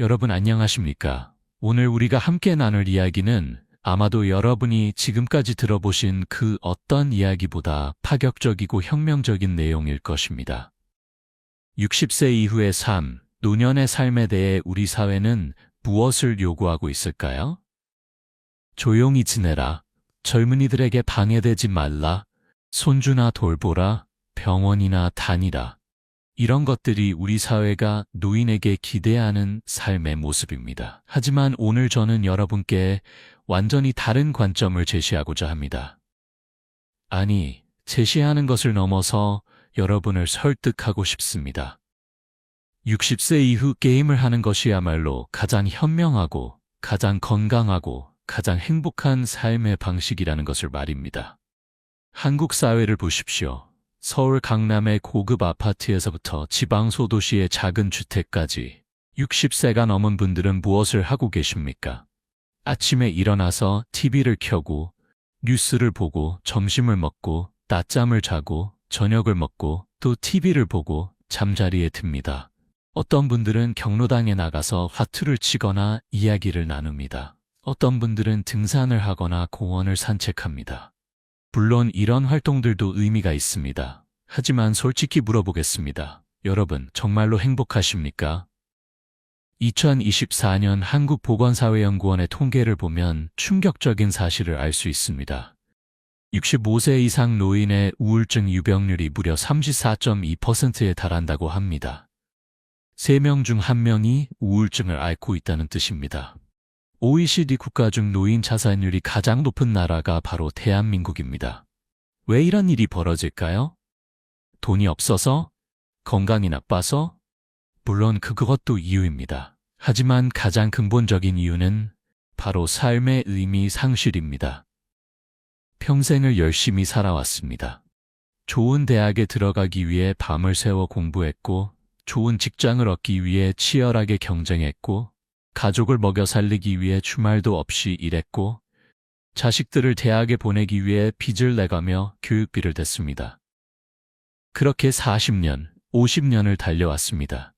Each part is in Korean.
여러분 안녕하십니까? 오늘 우리가 함께 나눌 이야기는 아마도 여러분이 지금까지 들어보신 그 어떤 이야기보다 파격적이고 혁명적인 내용일 것입니다. 60세 이후의 삶, 노년의 삶에 대해 우리 사회는 무엇을 요구하고 있을까요? 조용히 지내라, 젊은이들에게 방해되지 말라, 손주나 돌보라, 병원이나 다니라. 이런 것들이 우리 사회가 노인에게 기대하는 삶의 모습입니다. 하지만 오늘 저는 여러분께 완전히 다른 관점을 제시하고자 합니다. 아니, 제시하는 것을 넘어서 여러분을 설득하고 싶습니다. 60세 이후 게임을 하는 것이야말로 가장 현명하고 가장 건강하고 가장 행복한 삶의 방식이라는 것을 말입니다. 한국 사회를 보십시오. 서울 강남의 고급 아파트에서부터 지방 소도시의 작은 주택까지 60세가 넘은 분들은 무엇을 하고 계십니까? 아침에 일어나서 TV를 켜고 뉴스를 보고 점심을 먹고 낮잠을 자고 저녁을 먹고 또 TV를 보고 잠자리에 듭니다. 어떤 분들은 경로당에 나가서 화투를 치거나 이야기를 나눕니다. 어떤 분들은 등산을 하거나 공원을 산책합니다. 물론 이런 활동들도 의미가 있습니다. 하지만 솔직히 물어보겠습니다. 여러분, 정말로 행복하십니까? 2024년 한국보건사회연구원의 통계를 보면 충격적인 사실을 알 수 있습니다. 65세 이상 노인의 우울증 유병률이 무려 34.2%에 달한다고 합니다. 3명 중 1명이 우울증을 앓고 있다는 뜻입니다. OECD 국가 중 노인 자살률이 가장 높은 나라가 바로 대한민국입니다. 왜 이런 일이 벌어질까요? 돈이 없어서? 건강이 나빠서? 물론 그것도 이유입니다. 하지만 가장 근본적인 이유는 바로 삶의 의미 상실입니다. 평생을 열심히 살아왔습니다. 좋은 대학에 들어가기 위해 밤을 새워 공부했고, 좋은 직장을 얻기 위해 치열하게 경쟁했고, 가족을 먹여 살리기 위해 주말도 없이 일했고, 자식들을 대학에 보내기 위해 빚을 내가며 교육비를 댔습니다. 그렇게 40년, 50년을 달려왔습니다.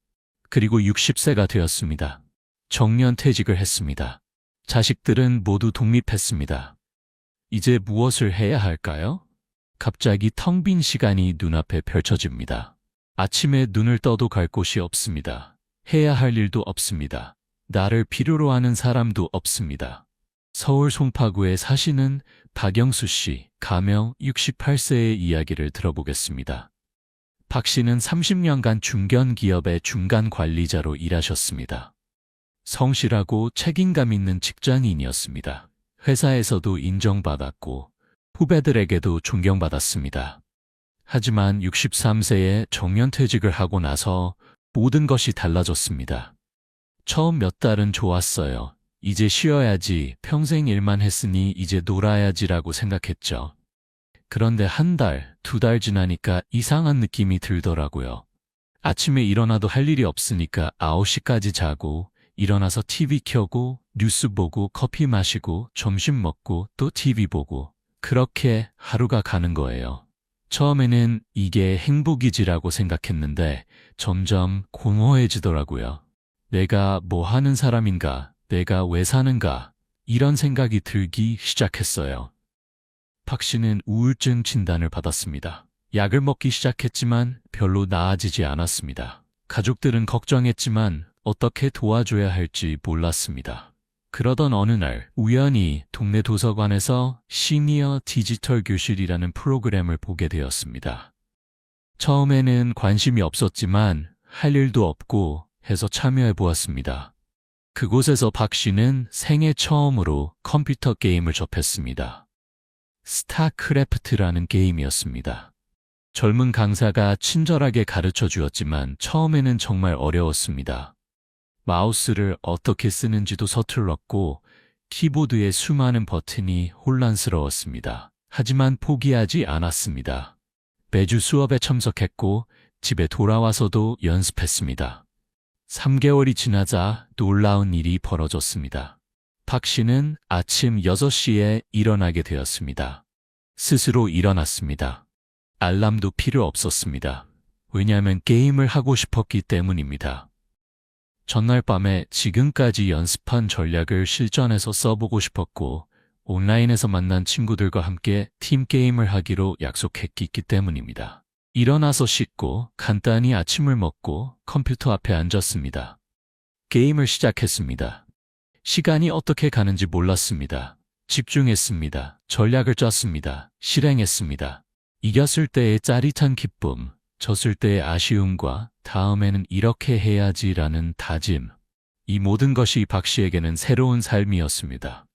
그리고 60세가 되었습니다. 정년퇴직을 했습니다. 자식들은 모두 독립했습니다. 이제 무엇을 해야 할까요? 갑자기 텅 빈 시간이 눈앞에 펼쳐집니다. 아침에 눈을 떠도 갈 곳이 없습니다. 해야 할 일도 없습니다. 나를 필요로 하는 사람도 없습니다. 서울 송파구에 사시는 박영수 씨, 가명 68세의 이야기를 들어보겠습니다. 박 씨는 30년간 중견기업의 중간 관리자로 일하셨습니다. 성실하고 책임감 있는 직장인이었습니다. 회사에서도 인정받았고 후배들에게도 존경받았습니다. 하지만 63세에 정년퇴직을 하고 나서 모든 것이 달라졌습니다. 처음 몇 달은 좋았어요. 이제 쉬어야지, 평생 일만 했으니 이제 놀아야지라고 생각했죠. 그런데 한 달, 2달 지나니까 이상한 느낌이 들더라고요. 아침에 일어나도 할 일이 없으니까 9시까지 자고, 일어나서 TV 켜고, 뉴스 보고, 커피 마시고, 점심 먹고, 또 TV 보고, 그렇게 하루가 가는 거예요. 처음에는 이게 행복이지라고 생각했는데 점점 공허해지더라고요. 내가 뭐 하는 사람인가? 내가 왜 사는가? 이런 생각이 들기 시작했어요. 박 씨는 우울증 진단을 받았습니다. 약을 먹기 시작했지만 별로 나아지지 않았습니다. 가족들은 걱정했지만 어떻게 도와줘야 할지 몰랐습니다. 그러던 어느 날 우연히 동네 도서관에서 시니어 디지털 교실이라는 프로그램을 보게 되었습니다. 처음에는 관심이 없었지만 할 일도 없고 해서 참여해 보았습니다. 그곳에서 박 씨는 생애 처음으로 컴퓨터 게임을 접했습니다. 스타크래프트라는 게임이었습니다. 젊은 강사가 친절하게 가르쳐 주었지만 처음에는 정말 어려웠습니다. 마우스를 어떻게 쓰는지도 서툴렀고 키보드의 수많은 버튼이 혼란스러웠습니다. 하지만 포기하지 않았습니다. 매주 수업에 참석했고 집에 돌아와서도 연습했습니다. 3개월이 지나자 놀라운 일이 벌어졌습니다. 박 씨는 아침 6시에 일어나게 되었습니다. 스스로 일어났습니다. 알람도 필요 없었습니다. 왜냐하면 게임을 하고 싶었기 때문입니다. 전날 밤에 지금까지 연습한 전략을 실전에서 써보고 싶었고 온라인에서 만난 친구들과 함께 팀게임을 하기로 약속했기 때문입니다. 일어나서 씻고 간단히 아침을 먹고 컴퓨터 앞에 앉았습니다. 게임을 시작했습니다. 시간이 어떻게 가는지 몰랐습니다. 집중했습니다. 전략을 짰습니다. 실행했습니다. 이겼을 때의 짜릿한 기쁨, 졌을 때의 아쉬움과 다음에는 이렇게 해야지라는 다짐. 이 모든 것이 박 씨에게는 새로운 삶이었습니다.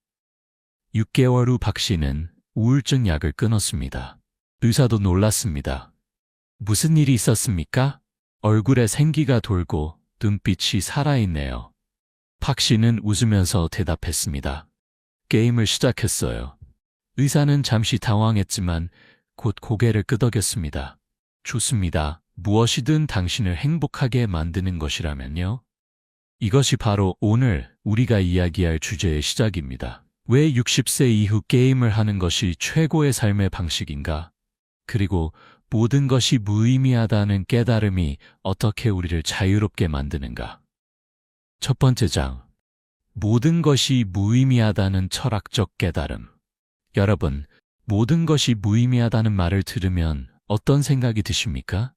6개월 후 박 씨는 우울증 약을 끊었습니다. 의사도 놀랐습니다. 무슨 일이 있었습니까? 얼굴에 생기가 돌고 눈빛이 살아있네요. 박 씨는 웃으면서 대답했습니다. 게임을 시작했어요. 의사는 잠시 당황했지만 곧 고개를 끄덕였습니다. 좋습니다. 무엇이든 당신을 행복하게 만드는 것이라면요. 이것이 바로 오늘 우리가 이야기할 주제의 시작입니다. 왜 60세 이후 게임을 하는 것이 최고의 삶의 방식인가? 그리고 모든 것이 무의미하다는 깨달음이 어떻게 우리를 자유롭게 만드는가? 첫 번째 장. 모든 것이 무의미하다는 철학적 깨달음. 여러분, 모든 것이 무의미하다는 말을 들으면 어떤 생각이 드십니까?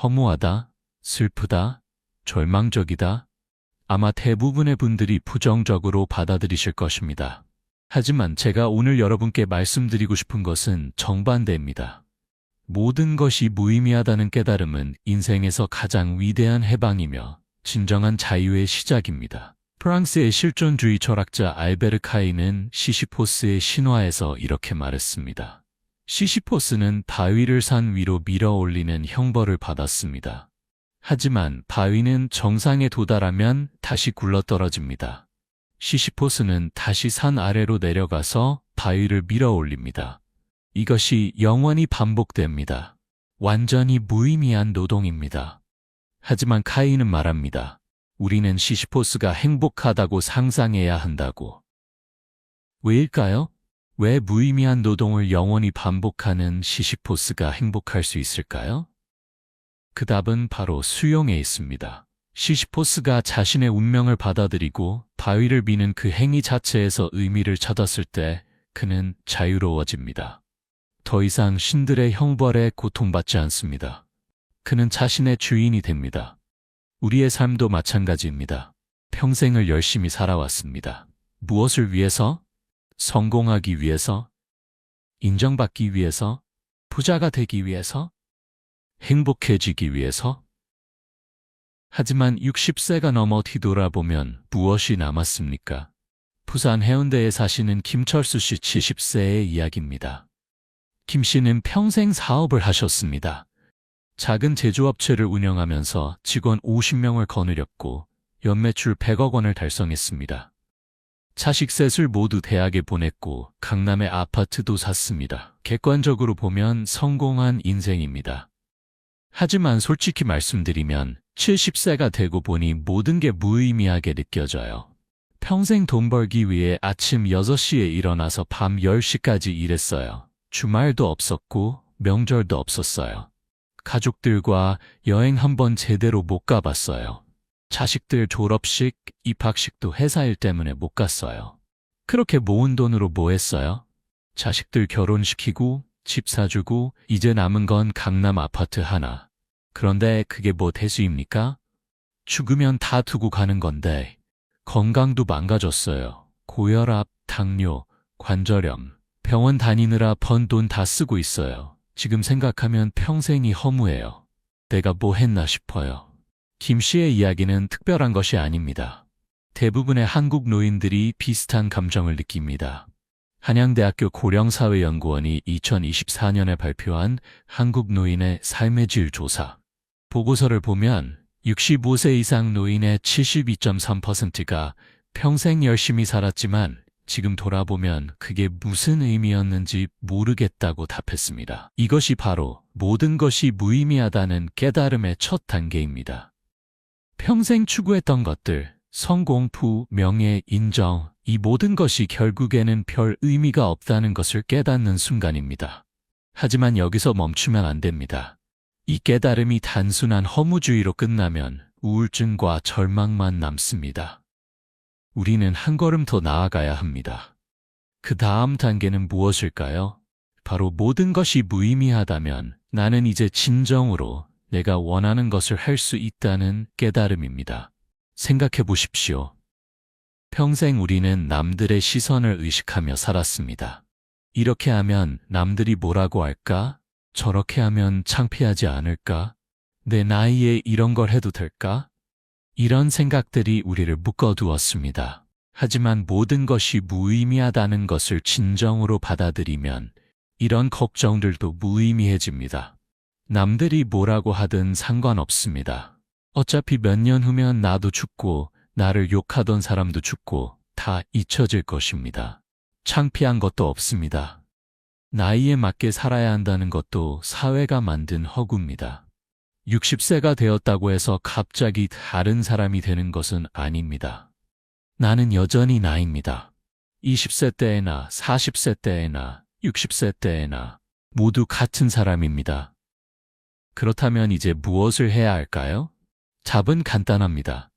허무하다, 슬프다, 절망적이다. 아마 대부분의 분들이 부정적으로 받아들이실 것입니다. 하지만 제가 오늘 여러분께 말씀드리고 싶은 것은 정반대입니다. 모든 것이 무의미하다는 깨달음은 인생에서 가장 위대한 해방이며 진정한 자유의 시작입니다. 프랑스의 실존주의 철학자 알베르 카이는 시시포스의 신화에서 이렇게 말했습니다. 시시포스는 바위를 산 위로 밀어 올리는 형벌을 받았습니다. 하지만 바위는 정상에 도달하면 다시 굴러떨어집니다. 시시포스는 다시 산 아래로 내려가서 바위를 밀어 올립니다. 이것이 영원히 반복됩니다. 완전히 무의미한 노동입니다. 하지만 카이는 말합니다. 우리는 시시포스가 행복하다고 상상해야 한다고. 왜일까요? 왜 무의미한 노동을 영원히 반복하는 시시포스가 행복할 수 있을까요? 그 답은 바로 수용에 있습니다. 시시포스가 자신의 운명을 받아들이고 바위를 미는 그 행위 자체에서 의미를 찾았을 때 그는 자유로워집니다. 더 이상 신들의 형벌에 고통받지 않습니다. 그는 자신의 주인이 됩니다. 우리의 삶도 마찬가지입니다. 평생을 열심히 살아왔습니다. 무엇을 위해서? 성공하기 위해서? 인정받기 위해서? 부자가 되기 위해서? 행복해지기 위해서? 하지만 60세가 넘어 뒤돌아보면 무엇이 남았습니까? 부산 해운대에 사시는 김철수 씨 70세의 이야기입니다. 김 씨는 평생 사업을 하셨습니다. 작은 제조업체를 운영하면서 직원 50명을 거느렸고 연매출 100억 원을 달성했습니다. 자식 셋을 모두 대학에 보냈고 강남의 아파트도 샀습니다. 객관적으로 보면 성공한 인생입니다. 하지만 솔직히 말씀드리면 70세가 되고 보니 모든 게 무의미하게 느껴져요. 평생 돈 벌기 위해 아침 6시에 일어나서 밤 10시까지 일했어요. 주말도 없었고 명절도 없었어요. 가족들과 여행 한번 제대로 못 가봤어요. 자식들 졸업식, 입학식도 회사 일 때문에 못 갔어요. 그렇게 모은 돈으로 뭐 했어요? 자식들 결혼시키고 집 사주고 이제 남은 건 강남 아파트 하나. 그런데 그게 뭐 대수입니까? 죽으면 다 두고 가는 건데 건강도 망가졌어요. 고혈압, 당뇨, 관절염, 병원 다니느라 번 돈 다 쓰고 있어요. 지금 생각하면 평생이 허무해요. 내가 뭐 했나 싶어요. 김 씨의 이야기는 특별한 것이 아닙니다. 대부분의 한국 노인들이 비슷한 감정을 느낍니다. 한양대학교 고령사회연구원이 2024년에 발표한 한국 노인의 삶의 질 조사 보고서를 보면 65세 이상 노인의 72.3%가 평생 열심히 살았지만 지금 돌아보면 그게 무슨 의미였는지 모르겠다고 답했습니다. 이것이 바로 모든 것이 무의미하다는 깨달음의 첫 단계입니다. 평생 추구했던 것들, 성공, 부, 명예, 인정, 이 모든 것이 결국에는 별 의미가 없다는 것을 깨닫는 순간입니다. 하지만 여기서 멈추면 안 됩니다. 이 깨달음이 단순한 허무주의로 끝나면 우울증과 절망만 남습니다. 우리는 한 걸음 더 나아가야 합니다. 그 다음 단계는 무엇일까요? 바로 모든 것이 무의미하다면 나는 이제 진정으로 내가 원하는 것을 할 수 있다는 깨달음입니다. 생각해 보십시오. 평생 우리는 남들의 시선을 의식하며 살았습니다. 이렇게 하면 남들이 뭐라고 할까? 저렇게 하면 창피하지 않을까? 내 나이에 이런 걸 해도 될까? 이런 생각들이 우리를 묶어두었습니다. 하지만 모든 것이 무의미하다는 것을 진정으로 받아들이면 이런 걱정들도 무의미해집니다. 남들이 뭐라고 하든 상관없습니다. 어차피 몇 년 후면 나도 죽고 나를 욕하던 사람도 죽고 다 잊혀질 것입니다. 창피한 것도 없습니다. 나이에 맞게 살아야 한다는 것도 사회가 만든 허구입니다. 60세가 되었다고 해서 갑자기 다른 사람이 되는 것은 아닙니다. 나는 여전히 나입니다. 20세 때에나 40세 때에나 60세 때에나 모두 같은 사람입니다. 그렇다면 이제 무엇을 해야 할까요? 답은 간단합니다.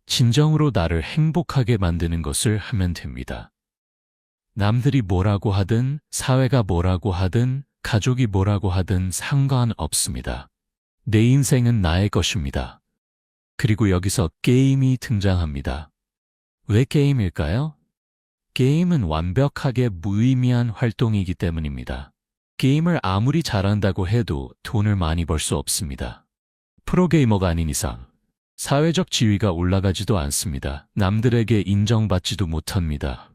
진정으로 나를 행복하게 만드는 것을 하면 됩니다. 남들이 뭐라고 하든, 사회가 뭐라고 하든, 가족이 뭐라고 하든 상관없습니다. 내 인생은 나의 것입니다. 그리고 여기서 게임이 등장합니다. 왜 게임일까요? 게임은 완벽하게 무의미한 활동이기 때문입니다. 게임을 아무리 잘한다고 해도 돈을 많이 벌 수 없습니다. 프로게이머가 아닌 이상 사회적 지위가 올라가지도 않습니다. 남들에게 인정받지도 못합니다.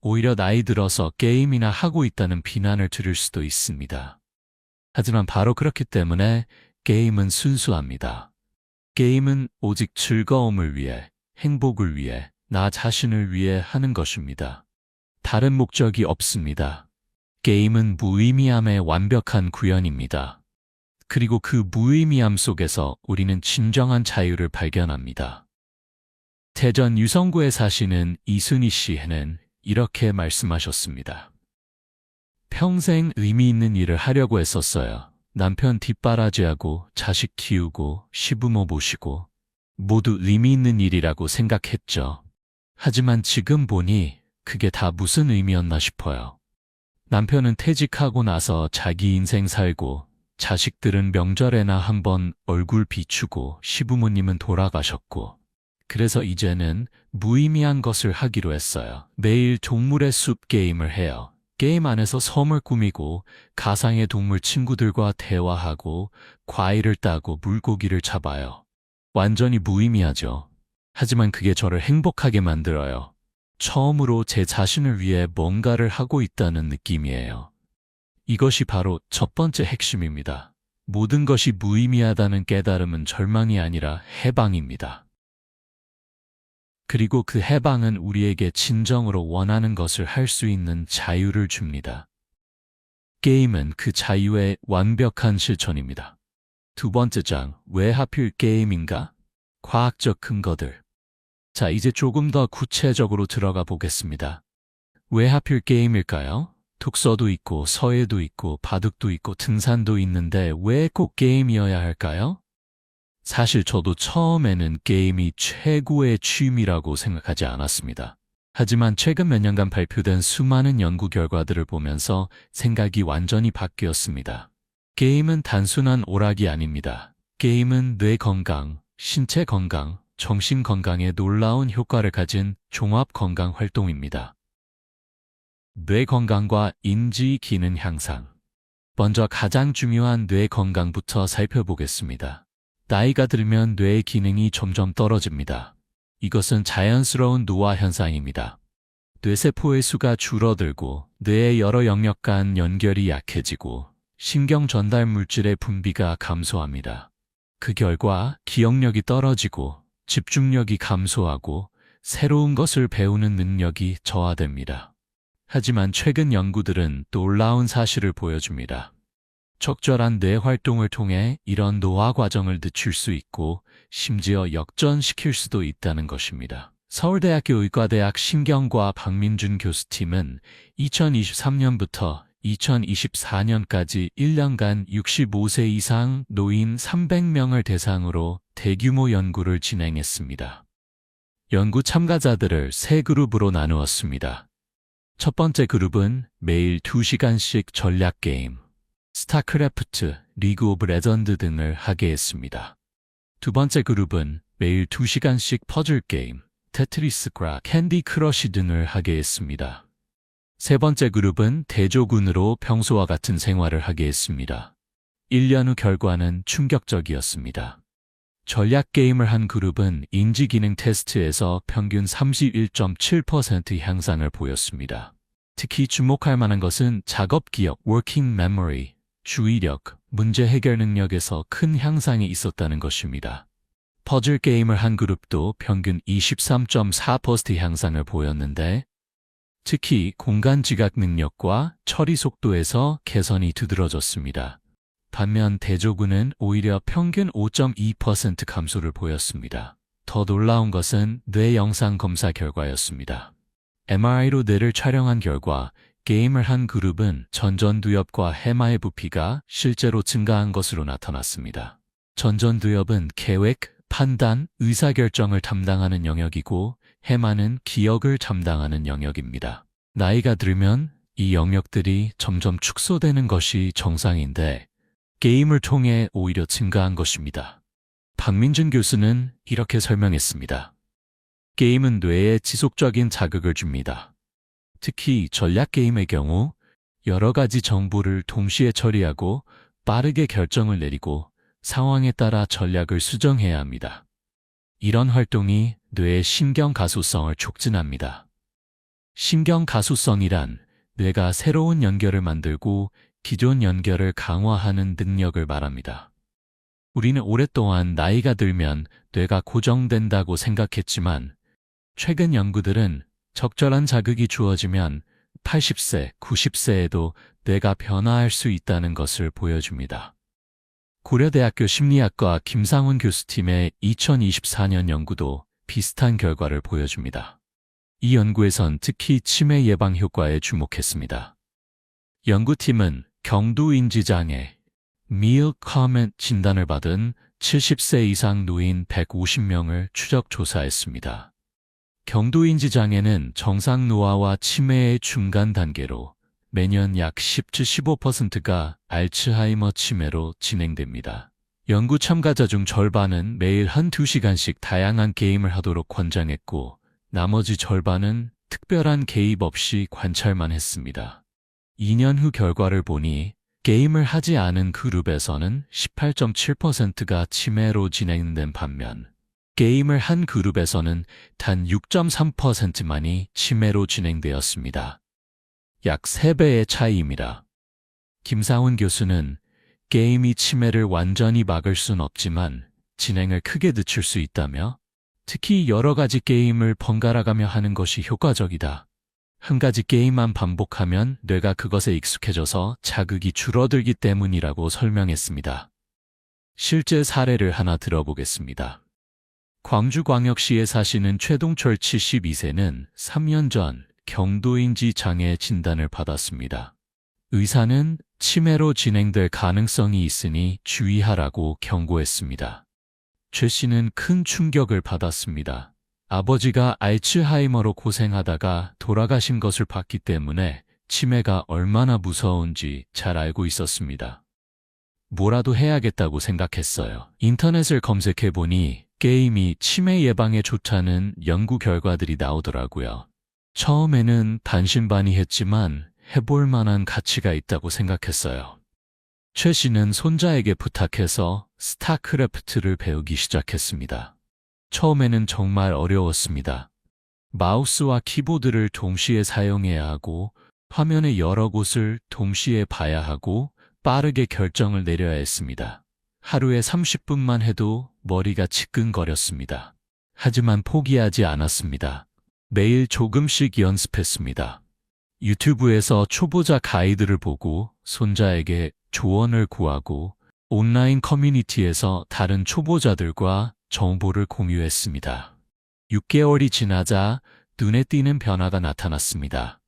오히려 나이 들어서 게임이나 하고 있다는 비난을 들을 수도 있습니다. 하지만 바로 그렇기 때문에 게임은 순수합니다. 게임은 오직 즐거움을 위해, 행복을 위해, 나 자신을 위해 하는 것입니다. 다른 목적이 없습니다. 게임은 무의미함의 완벽한 구현입니다. 그리고 그 무의미함 속에서 우리는 진정한 자유를 발견합니다. 대전 유성구에 사시는 이순희 씨는 이렇게 말씀하셨습니다. 평생 의미 있는 일을 하려고 했었어요. 남편 뒷바라지하고 자식 키우고 시부모 모시고 모두 의미 있는 일이라고 생각했죠. 하지만 지금 보니 그게 다 무슨 의미였나 싶어요. 남편은 퇴직하고 나서 자기 인생 살고 자식들은 명절에나 한번 얼굴 비추고 시부모님은 돌아가셨고 그래서 이제는 무의미한 것을 하기로 했어요. 매일 동물의 숲 게임을 해요. 게임 안에서 섬을 꾸미고 가상의 동물 친구들과 대화하고 과일을 따고 물고기를 잡아요. 완전히 무의미하죠. 하지만 그게 저를 행복하게 만들어요. 처음으로 제 자신을 위해 뭔가를 하고 있다는 느낌이에요. 이것이 바로 첫 번째 핵심입니다. 모든 것이 무의미하다는 깨달음은 절망이 아니라 해방입니다. 그리고 그 해방은 우리에게 진정으로 원하는 것을 할 수 있는 자유를 줍니다. 게임은 그 자유의 완벽한 실천입니다. 두 번째 장, 왜 하필 게임인가? 과학적 근거들. 자, 이제 조금 더 구체적으로 들어가 보겠습니다. 왜 하필 게임일까요? 독서도 있고 서예도 있고 바둑도 있고 등산도 있는데 왜 꼭 게임이어야 할까요? 사실 저도 처음에는 게임이 최고의 취미라고 생각하지 않았습니다. 하지만 최근 몇 년간 발표된 수많은 연구 결과들을 보면서 생각이 완전히 바뀌었습니다. 게임은 단순한 오락이 아닙니다. 게임은 뇌 건강, 신체 건강, 정신 건강에 놀라운 효과를 가진 종합 건강 활동입니다. 뇌 건강과 인지 기능 향상. 먼저 가장 중요한 뇌 건강부터 살펴보겠습니다. 나이가 들면 뇌의 기능이 점점 떨어집니다. 이것은 자연스러운 노화 현상입니다. 뇌세포의 수가 줄어들고 뇌의 여러 영역 간 연결이 약해지고 신경 전달 물질의 분비가 감소합니다. 그 결과 기억력이 떨어지고 집중력이 감소하고 새로운 것을 배우는 능력이 저하됩니다. 하지만 최근 연구들은 놀라운 사실을 보여줍니다. 적절한 뇌 활동을 통해 이런 노화 과정을 늦출 수 있고 심지어 역전시킬 수도 있다는 것입니다. 서울대학교 의과대학 신경과 박민준 교수팀은 2023년부터 2024년까지 1년간 65세 이상 노인 300명을 대상으로 대규모 연구를 진행했습니다. 연구 참가자들을 세 그룹으로 나누었습니다. 첫 번째 그룹은 매일 2시간씩 전략 게임, 스타크래프트, 리그 오브 레전드 등을 하게 했습니다. 두 번째 그룹은 매일 2시간씩 퍼즐 게임, 테트리스과 캔디 크러쉬 등을 하게 했습니다. 세 번째 그룹은 대조군으로 평소와 같은 생활을 하게 했습니다. 1년 후 결과는 충격적이었습니다. 전략 게임을 한 그룹은 인지기능 테스트에서 평균 31.7% 향상을 보였습니다. 특히 주목할 만한 것은 작업 기억, working memory, 주의력, 문제 해결 능력에서 큰 향상이 있었다는 것입니다. 퍼즐 게임을 한 그룹도 평균 23.4% 향상을 보였는데 특히 공간 지각 능력과 처리 속도에서 개선이 두드러졌습니다. 반면 대조군은 오히려 평균 5.2% 감소를 보였습니다. 더 놀라운 것은 뇌 영상 검사 결과였습니다. MRI로 뇌를 촬영한 결과 게임을 한 그룹은 전전두엽과 해마의 부피가 실제로 증가한 것으로 나타났습니다. 전전두엽은 계획, 판단, 의사결정을 담당하는 영역이고 해마는 기억을 담당하는 영역입니다. 나이가 들면 이 영역들이 점점 축소되는 것이 정상인데 게임을 통해 오히려 증가한 것입니다. 박민준 교수는 이렇게 설명했습니다. 게임은 뇌에 지속적인 자극을 줍니다. 특히 전략 게임의 경우 여러 가지 정보를 동시에 처리하고 빠르게 결정을 내리고 상황에 따라 전략을 수정해야 합니다. 이런 활동이 뇌의 신경 가소성을 촉진합니다. 신경 가소성이란 뇌가 새로운 연결을 만들고 기존 연결을 강화하는 능력을 말합니다. 우리는 오랫동안 나이가 들면 뇌가 고정된다고 생각했지만 최근 연구들은 적절한 자극이 주어지면 80세, 90세에도 뇌가 변화할 수 있다는 것을 보여줍니다. 고려대학교 심리학과 김상훈 교수팀의 2024년 연구도 비슷한 결과를 보여줍니다. 이 연구에선 특히 치매 예방 효과에 주목했습니다. 연구팀은 경두인지장애, meal comment 진단을 받은 70세 이상 노인 150명을 추적 조사했습니다. 경두인지장애는 정상 노화와 치매의 중간 단계로 매년 약 10-15%가 알츠하이머 치매로 진행됩니다. 연구 참가자 중 절반은 매일 1-2시간씩 다양한 게임을 하도록 권장했고 나머지 절반은 특별한 개입 없이 관찰만 했습니다. 2년 후 결과를 보니 게임을 하지 않은 그룹에서는 18.7%가 치매로 진행된 반면 게임을 한 그룹에서는 단 6.3%만이 치매로 진행되었습니다. 약 3배의 차이입니다. 김상훈 교수는 게임이 치매를 완전히 막을 순 없지만 진행을 크게 늦출 수 있다며 특히 여러 가지 게임을 번갈아가며 하는 것이 효과적이다. 한 가지 게임만 반복하면 뇌가 그것에 익숙해져서 자극이 줄어들기 때문이라고 설명했습니다. 실제 사례를 하나 들어보겠습니다. 광주광역시에 사시는 최동철 72세는 3년 전 경도인지 장애 진단을 받았습니다. 의사는 치매로 진행될 가능성이 있으니 주의하라고 경고했습니다. 최 씨는 큰 충격을 받았습니다. 아버지가 알츠하이머로 고생하다가 돌아가신 것을 봤기 때문에 치매가 얼마나 무서운지 잘 알고 있었습니다. 뭐라도 해야겠다고 생각했어요. 인터넷을 검색해보니 게임이 치매 예방에 좋다는 연구 결과들이 나오더라고요. 처음에는 반신반의했지만 해볼 만한 가치가 있다고 생각했어요. 최 씨는 손자에게 부탁해서 스타크래프트를 배우기 시작했습니다. 처음에는 정말 어려웠습니다. 마우스와 키보드를 동시에 사용해야 하고 화면의 여러 곳을 동시에 봐야 하고 빠르게 결정을 내려야 했습니다. 하루에 30분만 해도 머리가 지끈거렸습니다. 하지만 포기하지 않았습니다. 매일 조금씩 연습했습니다. 유튜브에서 초보자 가이드를 보고 손자에게 조언을 구하고 온라인 커뮤니티에서 다른 초보자들과 정보를 공유했습니다. 6개월이 지나자 눈에 띄는 변화가 나타났습니다.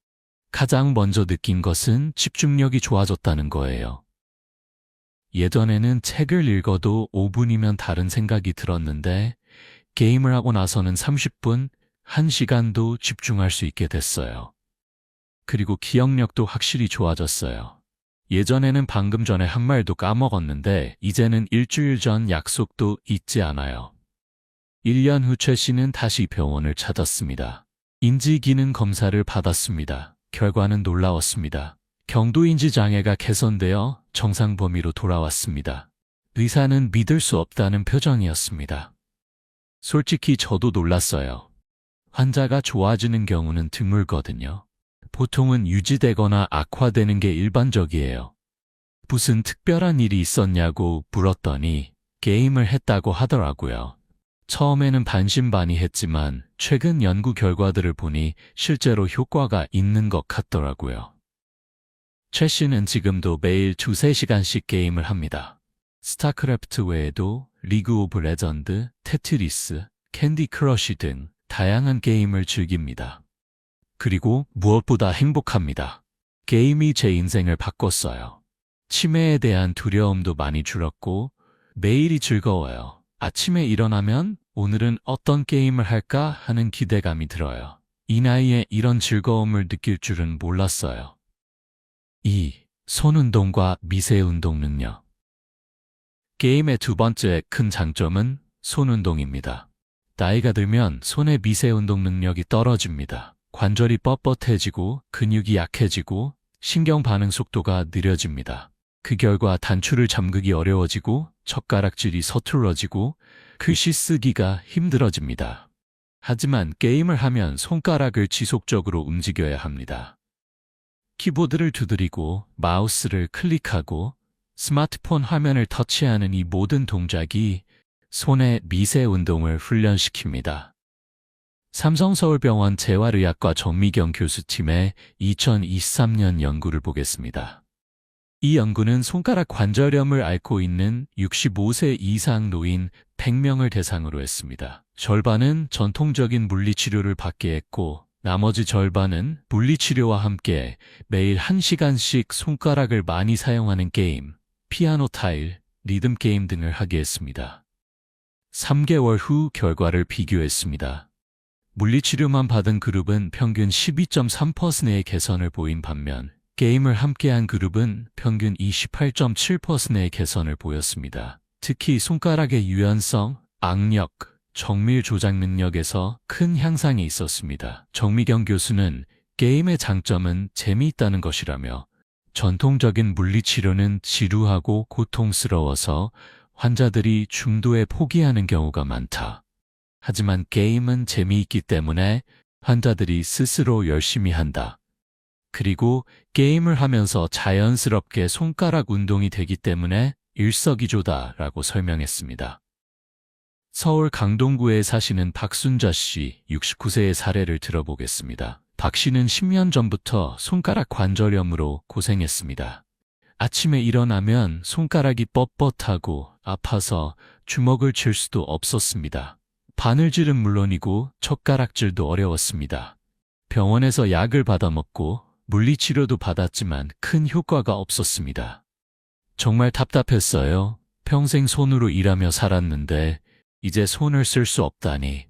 가장 먼저 느낀 것은 집중력이 좋아졌다는 거예요. 예전에는 책을 읽어도 5분이면 다른 생각이 들었는데 게임을 하고 나서는 30분, 1시간도 집중할 수 있게 됐어요. 그리고 기억력도 확실히 좋아졌어요. 예전에는 방금 전에 한 말도 까먹었는데 이제는 일주일 전 약속도 잊지 않아요. 1년 후 최 씨는 다시 병원을 찾았습니다. 인지기능 검사를 받았습니다. 결과는 놀라웠습니다. 경도인지 장애가 개선되어 정상 범위로 돌아왔습니다. 의사는 믿을 수 없다는 표정이었습니다. 솔직히 저도 놀랐어요. 환자가 좋아지는 경우는 드물거든요. 보통은 유지되거나 악화되는 게 일반적이에요. 무슨 특별한 일이 있었냐고 물었더니 게임을 했다고 하더라고요. 처음에는 반신반의했지만 최근 연구 결과들을 보니 실제로 효과가 있는 것 같더라고요. 최 씨는 지금도 매일 2-3시간씩 게임을 합니다. 스타크래프트 외에도 리그 오브 레전드, 테트리스, 캔디 크러쉬 등 다양한 게임을 즐깁니다. 그리고 무엇보다 행복합니다. 게임이 제 인생을 바꿨어요. 치매에 대한 두려움도 많이 줄었고 매일이 즐거워요. 아침에 일어나면 오늘은 어떤 게임을 할까 하는 기대감이 들어요. 이 나이에 이런 즐거움을 느낄 줄은 몰랐어요. 2. 손운동과 미세운동 능력. 게임의 두 번째 큰 장점은 손운동입니다. 나이가 들면 손의 미세운동 능력이 떨어집니다. 관절이 뻣뻣해지고 근육이 약해지고 신경 반응 속도가 느려집니다. 그 결과 단추를 잠그기 어려워지고 젓가락질이 서툴러지고 글씨 쓰기가 힘들어집니다. 하지만 게임을 하면 손가락을 지속적으로 움직여야 합니다. 키보드를 두드리고 마우스를 클릭하고 스마트폰 화면을 터치하는 이 모든 동작이 손의 미세 운동을 훈련시킵니다. 삼성서울병원 재활의학과 정미경 교수팀의 2023년 연구를 보겠습니다. 이 연구는 손가락 관절염을 앓고 있는 65세 이상 노인 100명을 대상으로 했습니다. 절반은 전통적인 물리치료를 받게 했고 나머지 절반은 물리치료와 함께 매일 1시간씩 손가락을 많이 사용하는 게임, 피아노 타일, 리듬 게임 등을 하게 했습니다. 3개월 후 결과를 비교했습니다. 물리치료만 받은 그룹은 평균 12.3%의 개선을 보인 반면 게임을 함께한 그룹은 평균 28.7%의 개선을 보였습니다. 특히 손가락의 유연성, 악력, 정밀 조작 능력에서 큰 향상이 있었습니다. 정미경 교수는 게임의 장점은 재미있다는 것이라며 전통적인 물리치료는 지루하고 고통스러워서 환자들이 중도에 포기하는 경우가 많다. 하지만 게임은 재미있기 때문에 환자들이 스스로 열심히 한다. 그리고 게임을 하면서 자연스럽게 손가락 운동이 되기 때문에 일석이조다라고 설명했습니다. 서울 강동구에 사시는 박순자 씨 69세의 사례를 들어보겠습니다. 박 씨는 10년 전부터 손가락 관절염으로 고생했습니다. 아침에 일어나면 손가락이 뻣뻣하고 아파서 주먹을 쥘 수도 없었습니다. 바늘질은 물론이고 젓가락질도 어려웠습니다. 병원에서 약을 받아먹고 물리치료도 받았지만 큰 효과가 없었습니다. 정말 답답했어요. 평생 손으로 일하며 살았는데 이제 손을 쓸 수 없다니.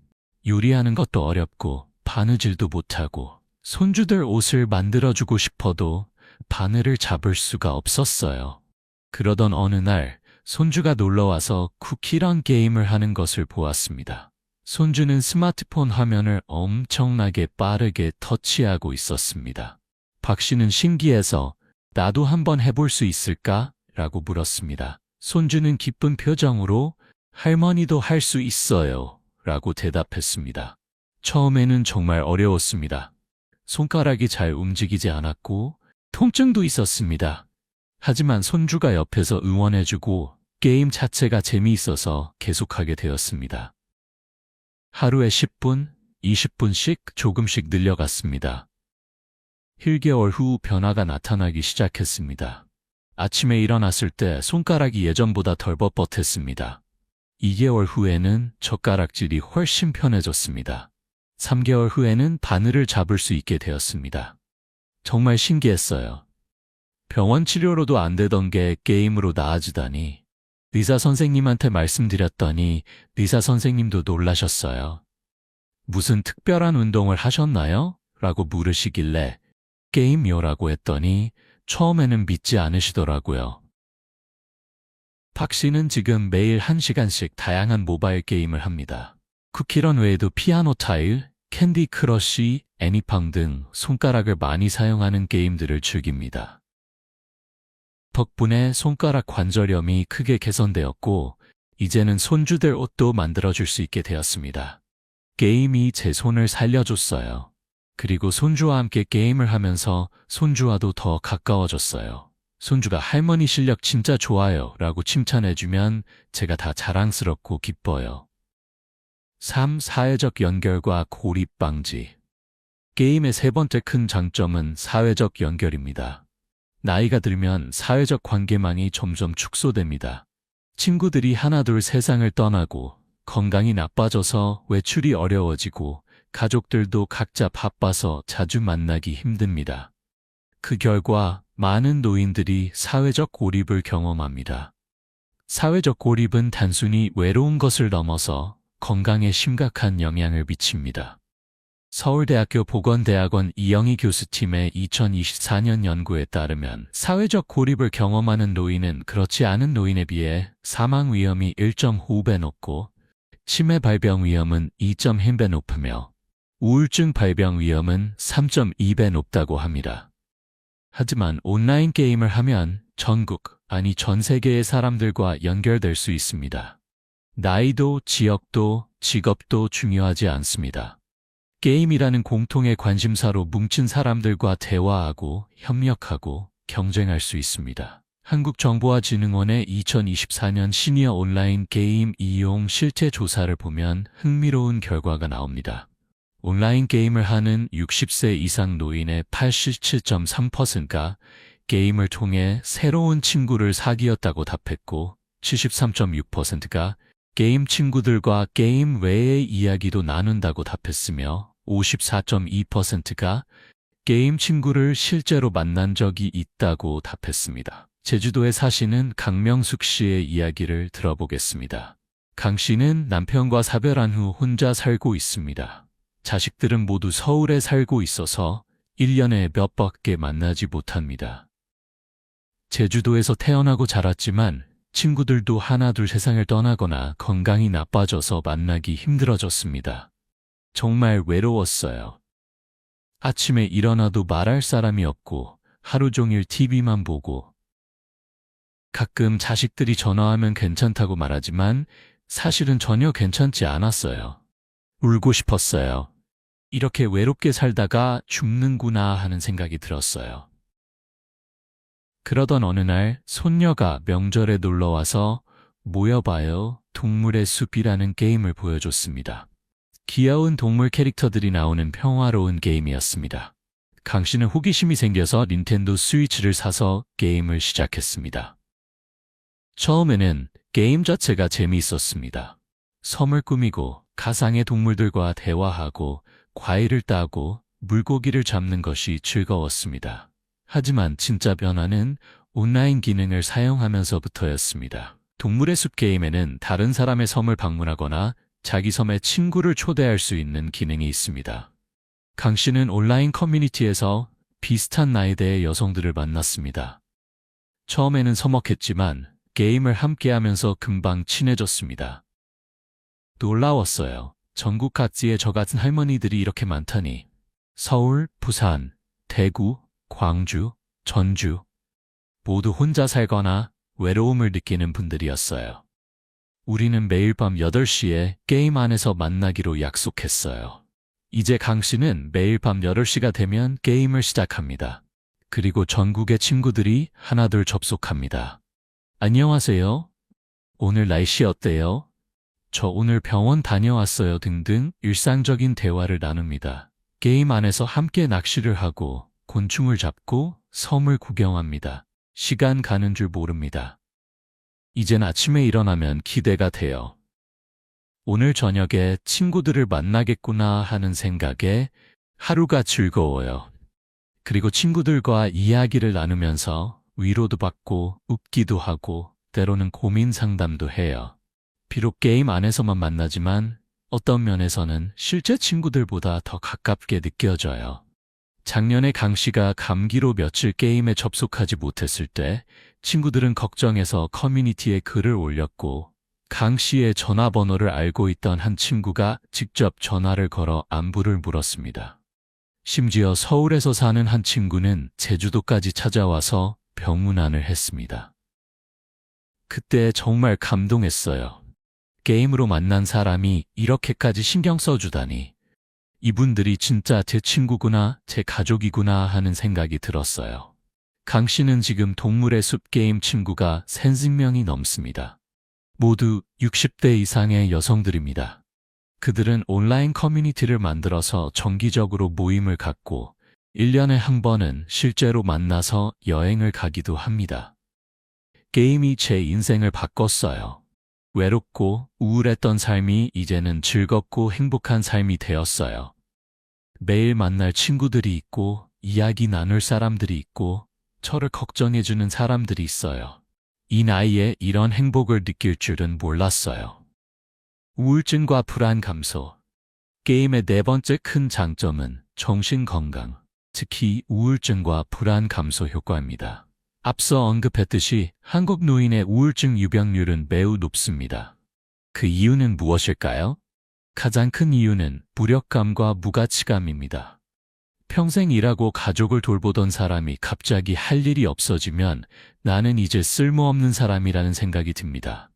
요리하는 것도 어렵고 바느질도 못하고 손주들 옷을 만들어주고 싶어도 바늘을 잡을 수가 없었어요. 그러던 어느 날 손주가 놀러와서 쿠키런 게임을 하는 것을 보았습니다. 손주는 스마트폰 화면을 엄청나게 빠르게 터치하고 있었습니다. 박 씨는 신기해서 나도 한번 해볼 수 있을까? 라고 물었습니다. 손주는 기쁜 표정으로 할머니도 할 수 있어요. 라고 대답했습니다. 처음에는 정말 어려웠습니다. 손가락이 잘 움직이지 않았고 통증도 있었습니다. 하지만 손주가 옆에서 응원해주고 게임 자체가 재미있어서 계속하게 되었습니다. 하루에 10분, 20분씩 조금씩 늘려갔습니다. 1개월 후 변화가 나타나기 시작했습니다. 아침에 일어났을 때 손가락이 예전보다 덜 뻣뻣했습니다. 2개월 후에는 젓가락질이 훨씬 편해졌습니다. 3개월 후에는 바늘을 잡을 수 있게 되었습니다. 정말 신기했어요. 병원 치료로도 안 되던 게 게임으로 나아지다니. 의사 선생님한테 말씀드렸더니 의사 선생님도 놀라셨어요. 무슨 특별한 운동을 하셨나요? 라고 물으시길래 게임이요라고 했더니 처음에는 믿지 않으시더라고요. 박 씨는 지금 매일 1시간씩 다양한 모바일 게임을 합니다. 쿠키런 외에도 피아노 타일, 캔디 크러쉬, 애니팡 등 손가락을 많이 사용하는 게임들을 즐깁니다. 덕분에 손가락 관절염이 크게 개선되었고 이제는 손주들 옷도 만들어줄 수 있게 되었습니다. 게임이 제 손을 살려줬어요. 그리고 손주와 함께 게임을 하면서 손주와도 더 가까워졌어요. 손주가 할머니 실력 진짜 좋아요 라고 칭찬해주면 제가 다 자랑스럽고 기뻐요. 3. 사회적 연결과 고립 방지. 게임의 세 번째 큰 장점은 사회적 연결입니다. 나이가 들면 사회적 관계망이 점점 축소됩니다. 친구들이 하나둘 세상을 떠나고 건강이 나빠져서 외출이 어려워지고 가족들도 각자 바빠서 자주 만나기 힘듭니다. 그 결과 많은 노인들이 사회적 고립을 경험합니다. 사회적 고립은 단순히 외로운 것을 넘어서 건강에 심각한 영향을 미칩니다. 서울대학교 보건대학원 이영희 교수팀의 2024년 연구에 따르면 사회적 고립을 경험하는 노인은 그렇지 않은 노인에 비해 사망 위험이 1.5배 높고 치매 발병 위험은 2.1배 높으며 우울증 발병 위험은 3.2배 높다고 합니다. 하지만 온라인 게임을 하면 전국, 아니 전 세계의 사람들과 연결될 수 있습니다. 나이도, 지역도, 직업도 중요하지 않습니다. 게임이라는 공통의 관심사로 뭉친 사람들과 대화하고 협력하고 경쟁할 수 있습니다. 한국정보화진흥원의 2024년 시니어 온라인 게임 이용 실태 조사를 보면 흥미로운 결과가 나옵니다. 온라인 게임을 하는 60세 이상 노인의 87.3%가 게임을 통해 새로운 친구를 사귀었다고 답했고 73.6%가 게임 친구들과 게임 외의 이야기도 나눈다고 답했으며 54.2%가 게임 친구를 실제로 만난 적이 있다고 답했습니다. 제주도에 사시는 강명숙 씨의 이야기를 들어보겠습니다. 강 씨는 남편과 사별한 후 혼자 살고 있습니다. 자식들은 모두 서울에 살고 있어서 1년에 몇 번밖에 만나지 못합니다. 제주도에서 태어나고 자랐지만 친구들도 하나둘 세상을 떠나거나 건강이 나빠져서 만나기 힘들어졌습니다. 정말 외로웠어요. 아침에 일어나도 말할 사람이 없고 하루 종일 TV만 보고 가끔 자식들이 전화하면 괜찮다고 말하지만 사실은 전혀 괜찮지 않았어요. 울고 싶었어요. 이렇게 외롭게 살다가 죽는구나 하는 생각이 들었어요. 그러던 어느 날 손녀가 명절에 놀러와서 모여봐요 동물의 숲이라는 게임을 보여줬습니다. 귀여운 동물 캐릭터들이 나오는 평화로운 게임이었습니다. 강 씨는 호기심이 생겨서 닌텐도 스위치를 사서 게임을 시작했습니다. 처음에는 게임 자체가 재미있었습니다. 섬을 꾸미고 가상의 동물들과 대화하고 과일을 따고 물고기를 잡는 것이 즐거웠습니다. 하지만 진짜 변화는 온라인 기능을 사용하면서부터였습니다. 동물의 숲 게임에는 다른 사람의 섬을 방문하거나 자기 섬에 친구를 초대할 수 있는 기능이 있습니다. 강 씨는 온라인 커뮤니티에서 비슷한 나이대의 여성들을 만났습니다. 처음에는 서먹했지만 게임을 함께하면서 금방 친해졌습니다. 놀라웠어요. 전국 각지에 저 같은 할머니들이 이렇게 많다니. 서울, 부산, 대구, 광주, 전주 모두 혼자 살거나 외로움을 느끼는 분들이었어요. 우리는 매일 밤 8시에 게임 안에서 만나기로 약속했어요. 이제 강 씨는 매일 밤 8시가 되면 게임을 시작합니다. 그리고 전국의 친구들이 하나둘 접속합니다. 안녕하세요. 오늘 날씨 어때요? 저 오늘 병원 다녀왔어요 등등 일상적인 대화를 나눕니다. 게임 안에서 함께 낚시를 하고 곤충을 잡고 섬을 구경합니다. 시간 가는 줄 모릅니다. 이젠 아침에 일어나면 기대가 돼요. 오늘 저녁에 친구들을 만나겠구나 하는 생각에 하루가 즐거워요. 그리고 친구들과 이야기를 나누면서 위로도 받고 웃기도 하고 때로는 고민 상담도 해요. 비록 게임 안에서만 만나지만 어떤 면에서는 실제 친구들보다 더 가깝게 느껴져요. 작년에 강 씨가 감기로 며칠 게임에 접속하지 못했을 때 친구들은 걱정해서 커뮤니티에 글을 올렸고 강 씨의 전화번호를 알고 있던 한 친구가 직접 전화를 걸어 안부를 물었습니다. 심지어 서울에서 사는 한 친구는 제주도까지 찾아와서 병문안을 했습니다. 그때 정말 감동했어요. 게임으로 만난 사람이 이렇게까지 신경 써주다니. 이분들이 진짜 제 친구구나, 제 가족이구나 하는 생각이 들었어요. 강 씨는 지금 동물의 숲 게임 친구가 30명이 넘습니다. 모두 60대 이상의 여성들입니다. 그들은 온라인 커뮤니티를 만들어서 정기적으로 모임을 갖고 1년에 한 번은 실제로 만나서 여행을 가기도 합니다. 게임이 제 인생을 바꿨어요. 외롭고 우울했던 삶이 이제는 즐겁고 행복한 삶이 되었어요. 매일 만날 친구들이 있고 이야기 나눌 사람들이 있고 저를 걱정해주는 사람들이 있어요. 이 나이에 이런 행복을 느낄 줄은 몰랐어요. 우울증과 불안 감소. 게임의 네 번째 큰 장점은 정신 건강, 특히 우울증과 불안 감소 효과입니다. 앞서 언급했듯이 한국 노인의 우울증 유병률은 매우 높습니다. 그 이유는 무엇일까요? 가장 큰 이유는 무력감과 무가치감입니다. 평생 일하고 가족을 돌보던 사람이 갑자기 할 일이 없어지면 나는 이제 쓸모없는 사람이라는 생각이 듭니다.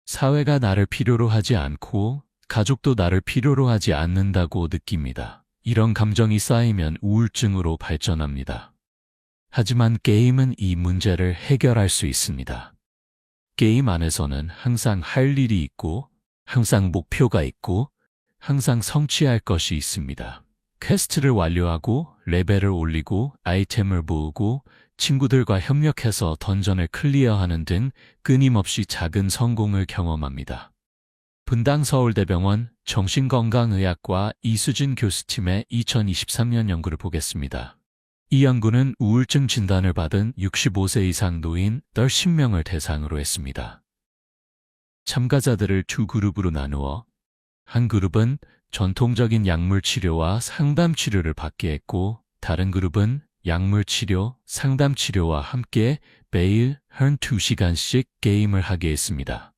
사회가 나를 필요로 하지 않고 가족도 나를 필요로 하지 않는다고 느낍니다. 이런 감정이 쌓이면 우울증으로 발전합니다. 하지만 게임은 이 문제를 해결할 수 있습니다. 게임 안에서는 항상 할 일이 있고 항상 목표가 있고 항상 성취할 것이 있습니다. 퀘스트를 완료하고 레벨을 올리고 아이템을 모으고 친구들과 협력해서 던전을 클리어하는 등 끊임없이 작은 성공을 경험합니다. 분당 서울대병원 정신건강의학과 이수진 교수팀의 2023년 연구를 보겠습니다. 이 연구는 우울증 진단을 받은 65세 이상 노인 10명을 대상으로 했습니다. 참가자들을 두 그룹으로 나누어 한 그룹은 전통적인 약물 치료와 상담 치료를 받게 했고 다른 그룹은 약물 치료, 상담 치료와 함께 매일 한 2시간씩 게임을 하게 했습니다.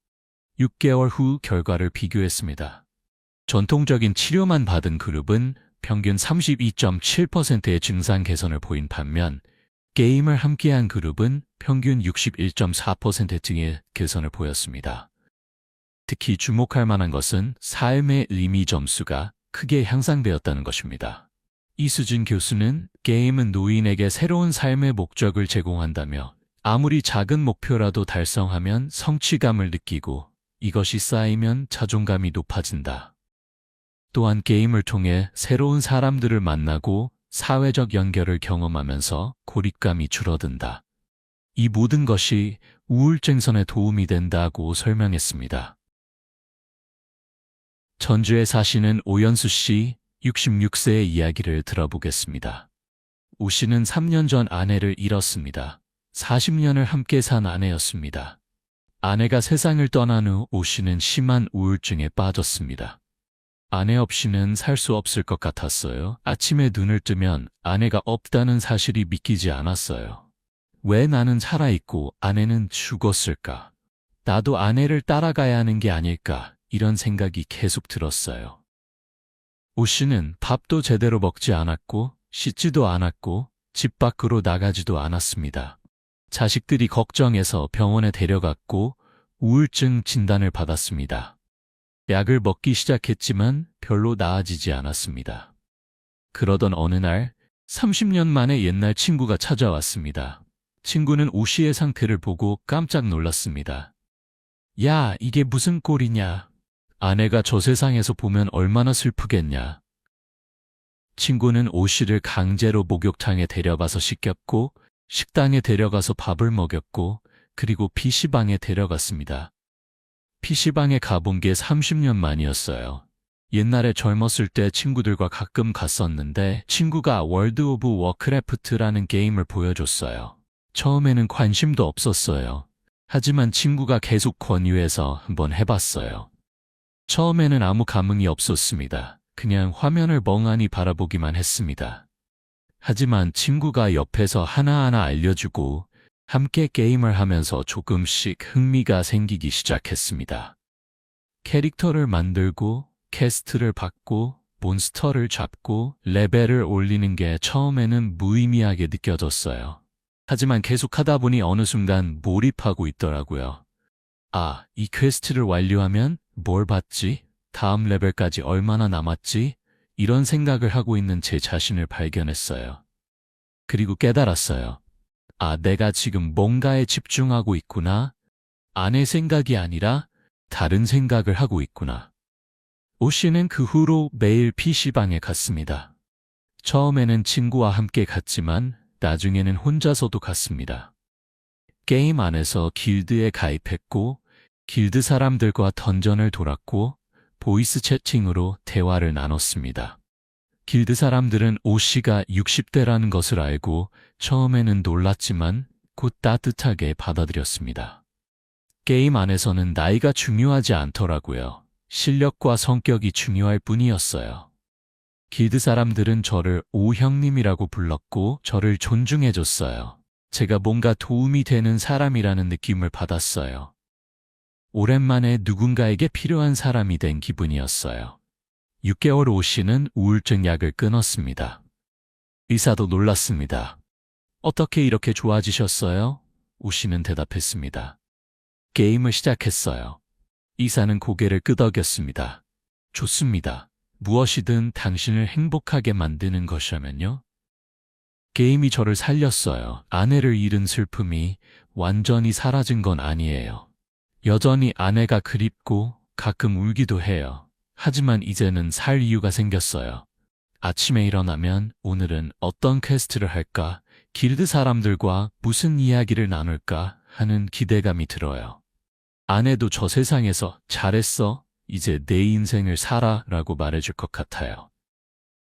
6개월 후 결과를 비교했습니다. 전통적인 치료만 받은 그룹은 평균 32.7%의 증상 개선을 보인 반면 게임을 함께한 그룹은 평균 61.4%의 개선을 보였습니다. 특히 주목할 만한 것은 삶의 의미 점수가 크게 향상되었다는 것입니다. 이수진 교수는 게임은 노인에게 새로운 삶의 목적을 제공한다며 아무리 작은 목표라도 달성하면 성취감을 느끼고 이것이 쌓이면 자존감이 높아진다. 또한 게임을 통해 새로운 사람들을 만나고 사회적 연결을 경험하면서 고립감이 줄어든다. 이 모든 것이 우울증선에 도움이 된다고 설명했습니다. 전주에 사시는 오연수 씨 66세의 이야기를 들어보겠습니다. 오 씨는 3년 전 아내를 잃었습니다. 40년을 함께 산 아내였습니다. 아내가 세상을 떠난 후 오 씨는 심한 우울증에 빠졌습니다. 아내 없이는 살 수 없을 것 같았어요. 아침에 눈을 뜨면 아내가 없다는 사실이 믿기지 않았어요. 왜 나는 살아있고 아내는 죽었을까? 나도 아내를 따라가야 하는 게 아닐까? 이런 생각이 계속 들었어요. 오 씨는 밥도 제대로 먹지 않았고 씻지도 않았고 집 밖으로 나가지도 않았습니다. 자식들이 걱정해서 병원에 데려갔고 우울증 진단을 받았습니다. 약을 먹기 시작했지만 별로 나아지지 않았습니다. 그러던 어느 날 30년 만에 옛날 친구가 찾아왔습니다. 친구는 오 씨의 상태를 보고 깜짝 놀랐습니다. 야, 이게 무슨 꼴이냐? 아내가 저 세상에서 보면 얼마나 슬프겠냐. 친구는 오 씨를 강제로 목욕탕에 데려가서 씻겼고 식당에 데려가서 밥을 먹였고 그리고 PC방에 데려갔습니다. PC방에 가본 게 30년 만이었어요. 옛날에 젊었을 때 친구들과 가끔 갔었는데 친구가 월드 오브 워크래프트라는 게임을 보여줬어요. 처음에는 관심도 없었어요. 하지만 친구가 계속 권유해서 한번 해봤어요. 처음에는 아무 감흥이 없었습니다. 그냥 화면을 멍하니 바라보기만 했습니다. 하지만 친구가 옆에서 하나하나 알려주고 함께 게임을 하면서 조금씩 흥미가 생기기 시작했습니다. 캐릭터를 만들고 퀘스트를 받고 몬스터를 잡고 레벨을 올리는 게 처음에는 무의미하게 느껴졌어요. 하지만 계속하다 보니 어느 순간 몰입하고 있더라고요. 아, 이 퀘스트를 완료하면 뭘 받지? 다음 레벨까지 얼마나 남았지? 이런 생각을 하고 있는 제 자신을 발견했어요. 그리고 깨달았어요. 아, 내가 지금 뭔가에 집중하고 있구나. 아내 생각이 아니라 다른 생각을 하고 있구나. 오 씨는 그 후로 매일 PC방에 갔습니다. 처음에는 친구와 함께 갔지만 나중에는 혼자서도 갔습니다. 게임 안에서 길드에 가입했고 길드 사람들과 던전을 돌았고 보이스 채팅으로 대화를 나눴습니다. 길드 사람들은 오 씨가 60대라는 것을 알고 처음에는 놀랐지만 곧 따뜻하게 받아들였습니다. 게임 안에서는 나이가 중요하지 않더라고요. 실력과 성격이 중요할 뿐이었어요. 길드 사람들은 저를 오 형님이라고 불렀고 저를 존중해줬어요. 제가 뭔가 도움이 되는 사람이라는 느낌을 받았어요. 오랜만에 누군가에게 필요한 사람이 된 기분이었어요. 6개월 오 씨는 우울증 약을 끊었습니다. 의사도 놀랐습니다. 어떻게 이렇게 좋아지셨어요? 오 씨는 대답했습니다. 게임을 시작했어요. 의사는 고개를 끄덕였습니다. 좋습니다. 무엇이든 당신을 행복하게 만드는 것이라면요? 게임이 저를 살렸어요. 아내를 잃은 슬픔이 완전히 사라진 건 아니에요. 여전히 아내가 그립고 가끔 울기도 해요. 하지만 이제는 살 이유가 생겼어요. 아침에 일어나면 오늘은 어떤 퀘스트를 할까? 길드 사람들과 무슨 이야기를 나눌까? 하는 기대감이 들어요. 아내도 저 세상에서 잘했어. 이제 내 인생을 살아 라고 말해줄 것 같아요.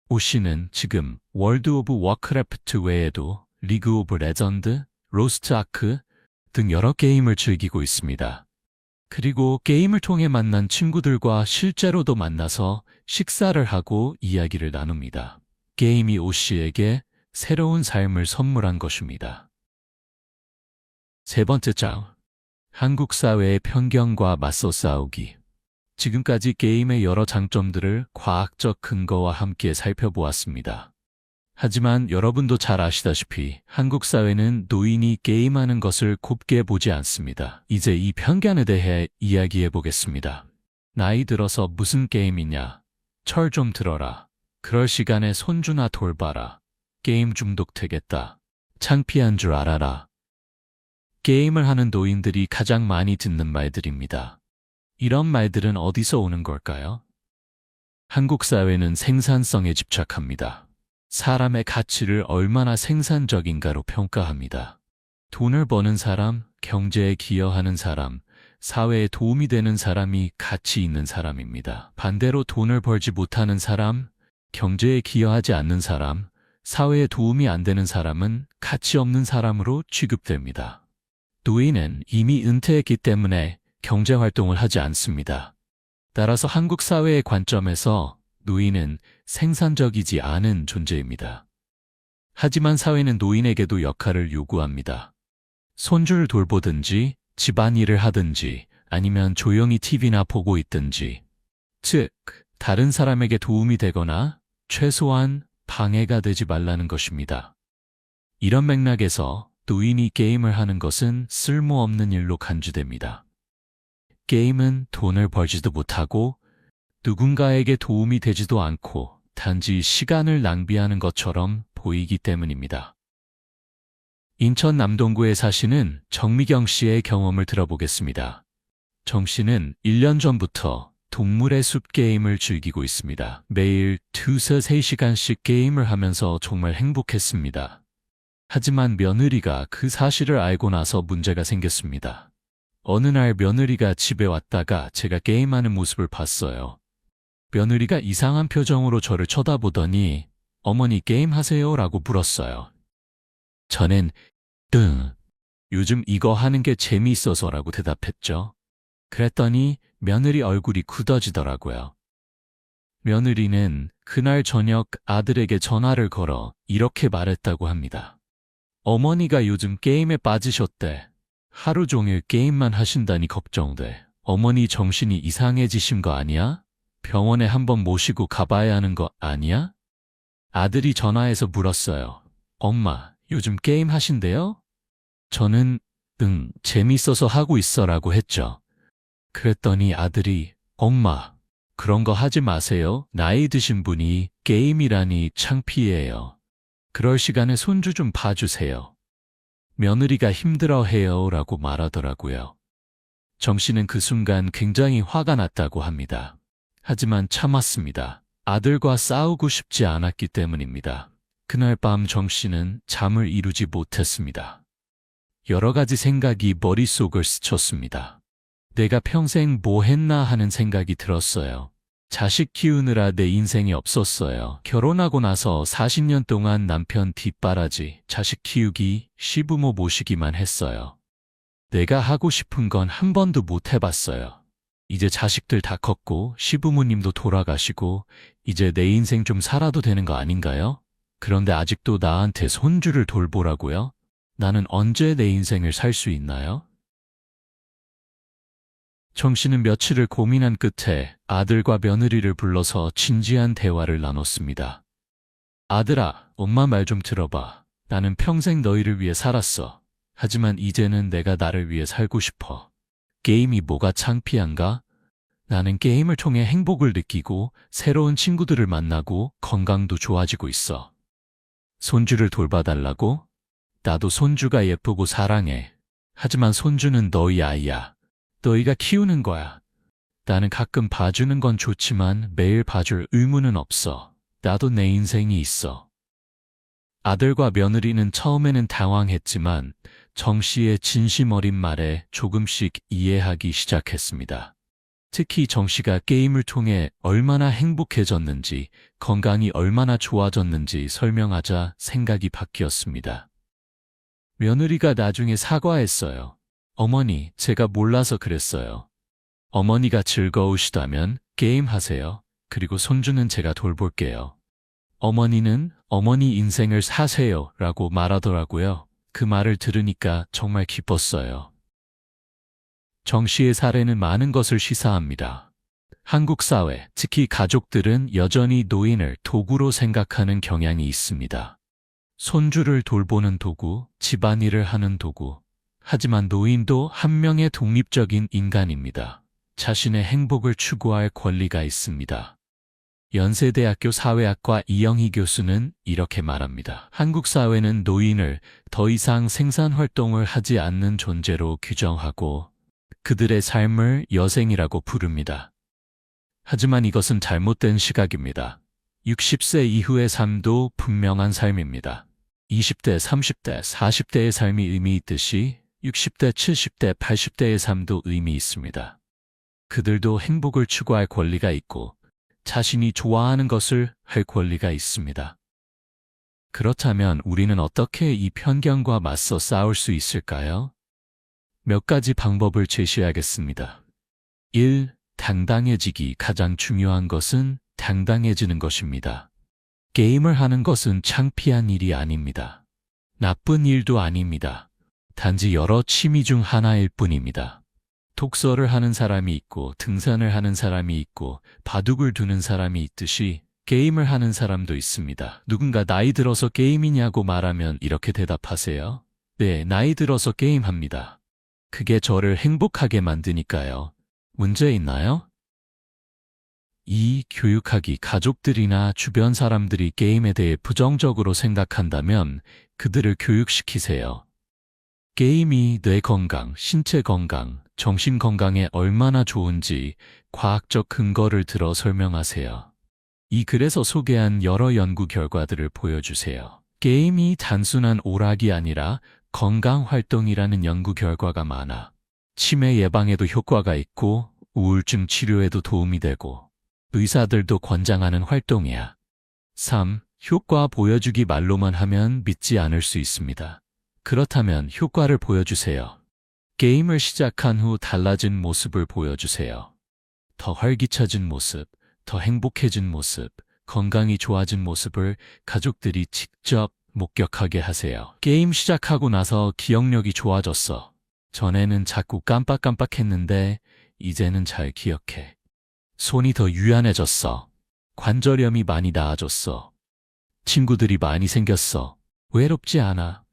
오 씨는 지금 월드 오브 워크래프트 외에도 리그 오브 레전드, 로스트 아크 등 여러 게임을 즐기고 있습니다. 그리고 게임을 통해 만난 친구들과 실제로도 만나서 식사를 하고 이야기를 나눕니다. 게임이 오 씨에게 새로운 삶을 선물한 것입니다. 세 번째 장, 한국 사회의 편견과 맞서 싸우기. 지금까지 게임의 여러 장점들을 과학적 근거와 함께 살펴보았습니다. 하지만 여러분도 잘 아시다시피 한국 사회는 노인이 게임하는 것을 곱게 보지 않습니다. 이제 이 편견에 대해 이야기해 보겠습니다. 나이 들어서 무슨 게임이냐? 철 좀 들어라. 그럴 시간에 손주나 돌봐라. 게임 중독 되겠다. 창피한 줄 알아라. 게임을 하는 노인들이 가장 많이 듣는 말들입니다. 이런 말들은 어디서 오는 걸까요? 한국 사회는 생산성에 집착합니다. 사람의 가치를 얼마나 생산적인가로 평가합니다. 돈을 버는 사람, 경제에 기여하는 사람, 사회에 도움이 되는 사람이 가치 있는 사람입니다. 반대로 돈을 벌지 못하는 사람, 경제에 기여하지 않는 사람, 사회에 도움이 안 되는 사람은 가치 없는 사람으로 취급됩니다. 노인은 이미 은퇴했기 때문에 경제활동을 하지 않습니다. 따라서 한국 사회의 관점에서 노인은 생산적이지 않은 존재입니다. 하지만 사회는 노인에게도 역할을 요구합니다. 손주를 돌보든지 집안일을 하든지 아니면 조용히 TV나 보고 있든지, 즉 다른 사람에게 도움이 되거나 최소한 방해가 되지 말라는 것입니다. 이런 맥락에서 노인이 게임을 하는 것은 쓸모없는 일로 간주됩니다. 게임은 돈을 벌지도 못하고 누군가에게 도움이 되지도 않고 단지 시간을 낭비하는 것처럼 보이기 때문입니다. 인천 남동구에 사시는 정미경 씨의 경험을 들어보겠습니다. 정 씨는 1년 전부터 동물의 숲 게임을 즐기고 있습니다. 매일 2~3시간씩 게임을 하면서 정말 행복했습니다. 하지만 며느리가 그 사실을 알고 나서 문제가 생겼습니다. 어느 날 며느리가 집에 왔다가 제가 게임하는 모습을 봤어요. 며느리가 이상한 표정으로 저를 쳐다보더니 어머니 게임하세요? 라고 물었어요. 저는 요즘 이거 하는 게 재미있어서라고 대답했죠. 그랬더니 며느리 얼굴이 굳어지더라고요. 며느리는 그날 저녁 아들에게 전화를 걸어 이렇게 말했다고 합니다. 어머니가 요즘 게임에 빠지셨대. 하루 종일 게임만 하신다니 걱정돼. 어머니 정신이 이상해지신 거 아니야? 병원에 한번 모시고 가봐야 하는 거 아니야? 아들이 전화해서 물었어요. 엄마, 요즘 게임 하신대요? 저는 재밌어서 하고 있어라고 했죠. 그랬더니 아들이 엄마, 그런 거 하지 마세요. 나이 드신 분이 게임이라니 창피해요. 그럴 시간에 손주 좀 봐주세요. 며느리가 힘들어해요 라고 말하더라고요. 정 씨는 그 순간 굉장히 화가 났다고 합니다. 하지만 참았습니다. 아들과 싸우고 싶지 않았기 때문입니다. 그날 밤 정 씨는 잠을 이루지 못했습니다. 여러 가지 생각이 머릿속을 스쳤습니다. 내가 평생 뭐 했나 하는 생각이 들었어요. 자식 키우느라 내 인생이 없었어요. 결혼하고 나서 40년 동안 남편 뒷바라지, 자식 키우기, 시부모 모시기만 했어요. 내가 하고 싶은 건 한 번도 못 해봤어요. 이제 자식들 다 컸고 시부모님도 돌아가시고 이제 내 인생 좀 살아도 되는 거 아닌가요? 그런데 아직도 나한테 손주를 돌보라고요? 나는 언제 내 인생을 살 수 있나요? 정 씨는 며칠을 고민한 끝에 아들과 며느리를 불러서 진지한 대화를 나눴습니다. 아들아, 엄마 말 좀 들어봐. 나는 평생 너희를 위해 살았어. 하지만 이제는 내가 나를 위해 살고 싶어. 게임이 뭐가 창피한가? 나는 게임을 통해 행복을 느끼고 새로운 친구들을 만나고 건강도 좋아지고 있어. 손주를 돌봐달라고? 나도 손주가 예쁘고 사랑해. 하지만 손주는 너희 아이야. 너희가 키우는 거야. 나는 가끔 봐주는 건 좋지만 매일 봐줄 의무는 없어. 나도 내 인생이 있어. 아들과 며느리는 처음에는 당황했지만 정 씨의 진심 어린 말에 조금씩 이해하기 시작했습니다. 특히 정 씨가 게임을 통해 얼마나 행복해졌는지, 건강이 얼마나 좋아졌는지 설명하자 생각이 바뀌었습니다. 며느리가 나중에 사과했어요. 어머니, 제가 몰라서 그랬어요. 어머니가 즐거우시다면 게임하세요. 그리고 손주는 제가 돌볼게요. 어머니는 어머니 인생을 사세요 라고 말하더라고요. 그 말을 들으니까 정말 기뻤어요. 정 씨의 사례는 많은 것을 시사합니다. 한국 사회, 특히 가족들은 여전히 노인을 도구로 생각하는 경향이 있습니다. 손주를 돌보는 도구, 집안일을 하는 도구. 하지만 노인도 한 명의 독립적인 인간입니다. 자신의 행복을 추구할 권리가 있습니다. 연세대학교 사회학과 이영희 교수는 이렇게 말합니다. 한국 사회는 노인을 더 이상 생산활동을 하지 않는 존재로 규정하고 그들의 삶을 여생이라고 부릅니다. 하지만 이것은 잘못된 시각입니다. 60세 이후의 삶도 분명한 삶입니다. 20대, 30대, 40대의 삶이 의미 있듯이 60대, 70대, 80대의 삶도 의미 있습니다. 그들도 행복을 추구할 권리가 있고 자신이 좋아하는 것을 할 권리가 있습니다. 그렇다면 우리는 어떻게 이 편견과 맞서 싸울 수 있을까요? 몇 가지 방법을 제시하겠습니다. 1. 당당해지기. 가장 중요한 것은 당당해지는 것입니다. 게임을 하는 것은 창피한 일이 아닙니다. 나쁜 일도 아닙니다. 단지 여러 취미 중 하나일 뿐입니다. 독서를 하는 사람이 있고 등산을 하는 사람이 있고 바둑을 두는 사람이 있듯이 게임을 하는 사람도 있습니다. 누군가 나이 들어서 게임이냐고 말하면 이렇게 대답하세요. 네, 나이 들어서 게임합니다. 그게 저를 행복하게 만드니까요. 문제 있나요? 2. 교육하기. 가족들이나 주변 사람들이 게임에 대해 부정적으로 생각한다면 그들을 교육시키세요. 게임이 뇌 건강, 신체 건강, 정신 건강에 얼마나 좋은지 과학적 근거를 들어 설명하세요. 이 글에서 소개한 여러 연구 결과들을 보여주세요. 게임이 단순한 오락이 아니라 건강 활동이라는 연구 결과가 많아 치매 예방에도 효과가 있고 우울증 치료에도 도움이 되고 의사들도 권장하는 활동이야. 3. 효과 보여주기. 말로만 하면 믿지 않을 수 있습니다. 그렇다면 효과를 보여주세요. 게임을 시작한 후 달라진 모습을 보여주세요. 더 활기차진 모습, 더 행복해진 모습, 건강이 좋아진 모습을 가족들이 직접 목격하게 하세요. 게임 시작하고 나서 기억력이 좋아졌어. 전에는 자꾸 깜빡깜빡했는데 이제는 잘 기억해. 손이 더 유연해졌어. 관절염이 많이 나아졌어. 친구들이 많이 생겼어. 외롭지 않아.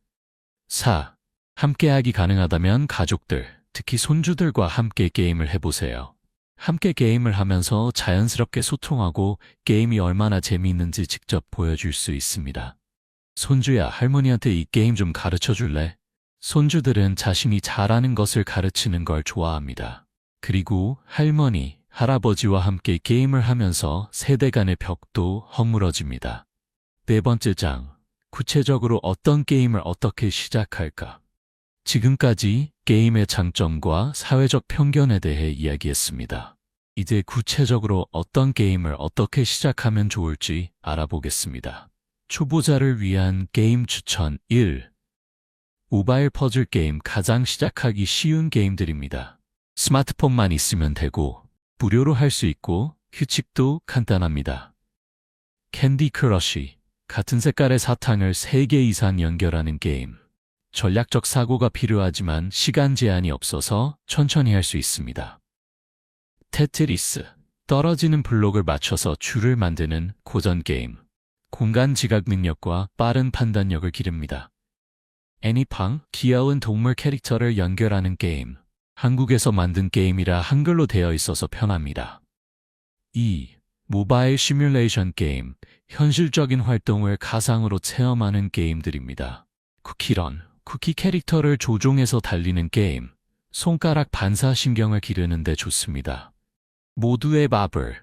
4. 함께하기 가능하다면 가족들, 특히 손주들과 함께 게임을 해보세요. 함께 게임을 하면서 자연스럽게 소통하고 게임이 얼마나 재미있는지 직접 보여줄 수 있습니다. 손주야, 할머니한테 이 게임 좀 가르쳐 줄래? 손주들은 자신이 잘하는 것을 가르치는 걸 좋아합니다. 그리고 할머니, 할아버지와 함께 게임을 하면서 세대 간의 벽도 허물어집니다. 4번째 장, 구체적으로 어떤 게임을 어떻게 시작할까? 지금까지 게임의 장점과 사회적 편견에 대해 이야기했습니다. 이제 구체적으로 어떤 게임을 어떻게 시작하면 좋을지 알아보겠습니다. 초보자를 위한 게임 추천 1. 모바일 퍼즐 게임 가장 시작하기 쉬운 게임들입니다. 스마트폰만 있으면 되고 무료로 할 수 있고 규칙도 간단합니다. 캔디 크러쉬, 같은 색깔의 사탕을 3개 이상 연결하는 게임. 전략적 사고가 필요하지만 시간 제한이 없어서 천천히 할 수 있습니다. 테트리스, 떨어지는 블록을 맞춰서 줄을 만드는 고전 게임. 공간 지각 능력과 빠른 판단력을 기릅니다. 애니팡, 귀여운 동물 캐릭터를 연결하는 게임. 한국에서 만든 게임이라 한글로 되어 있어서 편합니다. 2. 모바일 시뮬레이션 게임, 현실적인 활동을 가상으로 체험하는 게임들입니다. 쿠키런, 쿠키 캐릭터를 조종해서 달리는 게임, 손가락 반사신경을 기르는 데 좋습니다. 모두의 마블,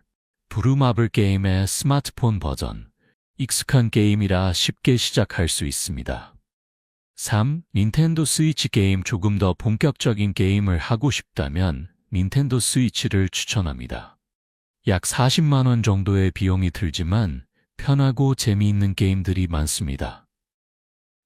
브루마블 게임의 스마트폰 버전, 익숙한 게임이라 쉽게 시작할 수 있습니다. 3. 닌텐도 스위치 게임, 조금 더 본격적인 게임을 하고 싶다면 닌텐도 스위치를 추천합니다. 약 40만 원 정도의 비용이 들지만 편하고 재미있는 게임들이 많습니다.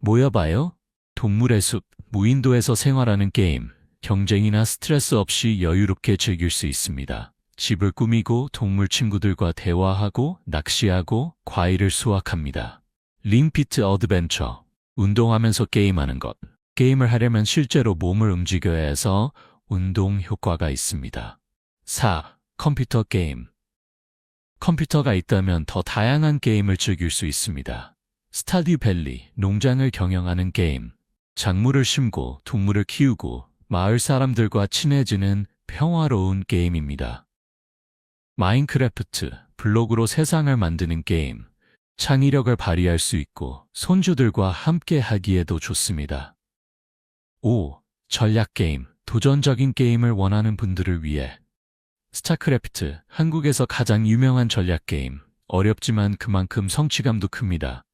모여봐요. 동물의 숲, 무인도에서 생활하는 게임, 경쟁이나 스트레스 없이 여유롭게 즐길 수 있습니다. 집을 꾸미고 동물 친구들과 대화하고 낚시하고 과일을 수확합니다. 링피트 어드벤처, 운동하면서 게임하는 것. 게임을 하려면 실제로 몸을 움직여야 해서 운동 효과가 있습니다. 4. 컴퓨터 게임. 컴퓨터가 있다면 더 다양한 게임을 즐길 수 있습니다. 스타듀 밸리, 농장을 경영하는 게임. 작물을 심고 동물을 키우고 마을 사람들과 친해지는 평화로운 게임입니다. 마인크래프트, 블록으로 세상을 만드는 게임. 창의력을 발휘할 수 있고 손주들과 함께 하기에도 좋습니다. 5. 전략 게임, 도전적인 게임을 원하는 분들을 위해. 스타크래프트, 한국에서 가장 유명한 전략 게임. 어렵지만 그만큼 성취감도 큽니다.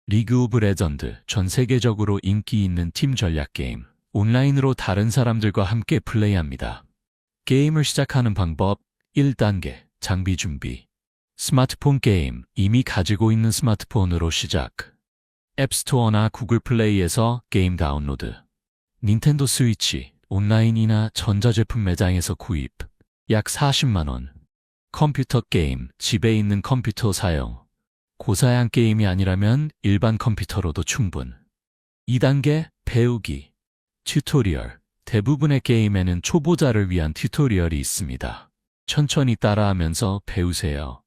리그 오브 레전드, 전 세계적으로 인기 있는 팀 전략 게임. 온라인으로 다른 사람들과 함께 플레이합니다. 게임을 시작하는 방법. 1단계, 장비 준비. 스마트폰 게임, 이미 가지고 있는 스마트폰으로 시작. 앱스토어나 구글 플레이에서 게임 다운로드. 닌텐도 스위치, 온라인이나 전자제품 매장에서 구입. 약 40만 원. 컴퓨터 게임, 집에 있는 컴퓨터 사용. 고사양 게임이 아니라면 일반 컴퓨터로도 충분. 2단계, 배우기. 튜토리얼, 대부분의 게임에는 초보자를 위한 튜토리얼이 있습니다. 천천히 따라하면서 배우세요.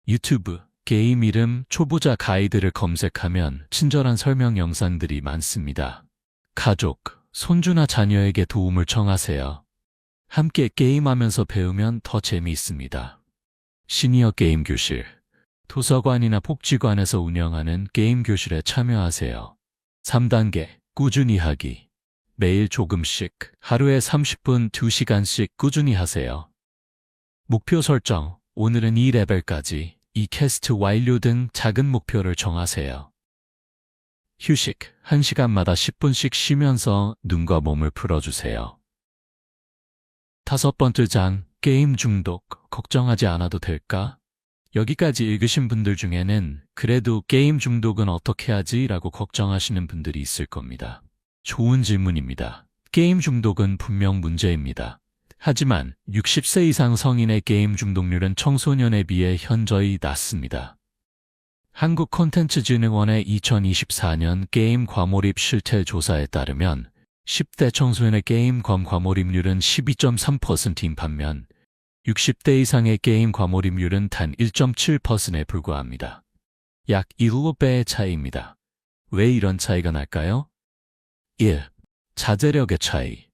유튜브, 게임 이름 초보자 가이드를 검색하면 친절한 설명 영상들이 많습니다. 가족, 손주나 자녀에게 도움을 청하세요. 함께 게임하면서 배우면 더 재미있습니다. 시니어 게임 교실, 도서관이나 복지관에서 운영하는 게임 교실에 참여하세요. 3단계, 꾸준히 하기. 매일 조금씩, 하루에 30분 2시간씩 꾸준히 하세요. 목표 설정, 오늘은 이 레벨까지, 이 퀘스트 완료 등 작은 목표를 정하세요. 휴식, 1시간마다 10분씩 쉬면서 눈과 몸을 풀어주세요. 5번째 장, 게임 중독, 걱정하지 않아도 될까? 여기까지 읽으신 분들 중에는 그래도 게임 중독은 어떻게 하지? 라고 걱정하시는 분들이 있을 겁니다. 좋은 질문입니다. 게임 중독은 분명 문제입니다. 하지만 60세 이상 성인의 게임 중독률은 청소년에 비해 현저히 낮습니다. 한국콘텐츠진흥원의 2024년 게임 과몰입 실태 조사에 따르면 10대 청소년의 게임 과몰입률은 12.3%인 반면 60대 이상의 게임 과몰입률은 단 1.7%에 불과합니다. 약 7배의 차이입니다. 왜 이런 차이가 날까요? 1. 자제력의 차이.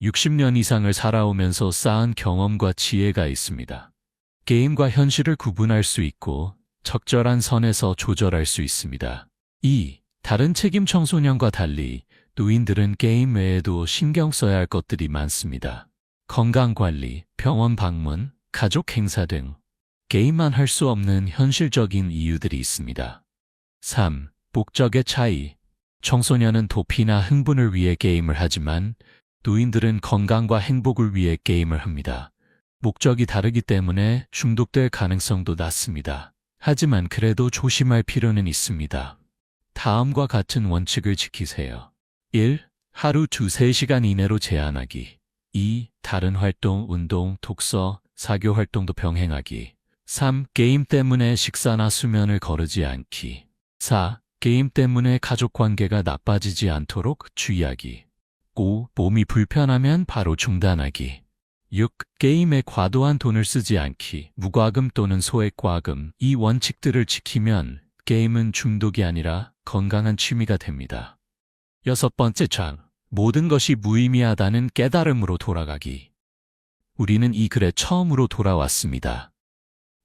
60년 이상을 살아오면서 쌓은 경험과 지혜가 있습니다. 게임과 현실을 구분할 수 있고 적절한 선에서 조절할 수 있습니다. 2. 다른 책임 청소년과 달리 노인들은 게임 외에도 신경 써야 할 것들이 많습니다. 건강관리, 병원 방문, 가족 행사 등 게임만 할 수 없는 현실적인 이유들이 있습니다. 3. 목적의 차이. 청소년은 도피나 흥분을 위해 게임을 하지만 노인들은 건강과 행복을 위해 게임을 합니다. 목적이 다르기 때문에 중독될 가능성도 낮습니다. 하지만 그래도 조심할 필요는 있습니다. 다음과 같은 원칙을 지키세요. 1. 하루 2-3시간 이내로 제한하기. 2. 다른 활동, 운동, 독서, 사교 활동도 병행하기. 3. 게임 때문에 식사나 수면을 거르지 않기. 4. 게임 때문에 가족 관계가 나빠지지 않도록 주의하기. 5. 몸이 불편하면 바로 중단하기. 6. 게임에 과도한 돈을 쓰지 않기. 무과금 또는 소액과금. 이 원칙들을 지키면 게임은 중독이 아니라 건강한 취미가 됩니다. 6번째 장. 모든 것이 무의미하다는 깨달음으로 돌아가기. 우리는 이 글에 처음으로 돌아왔습니다.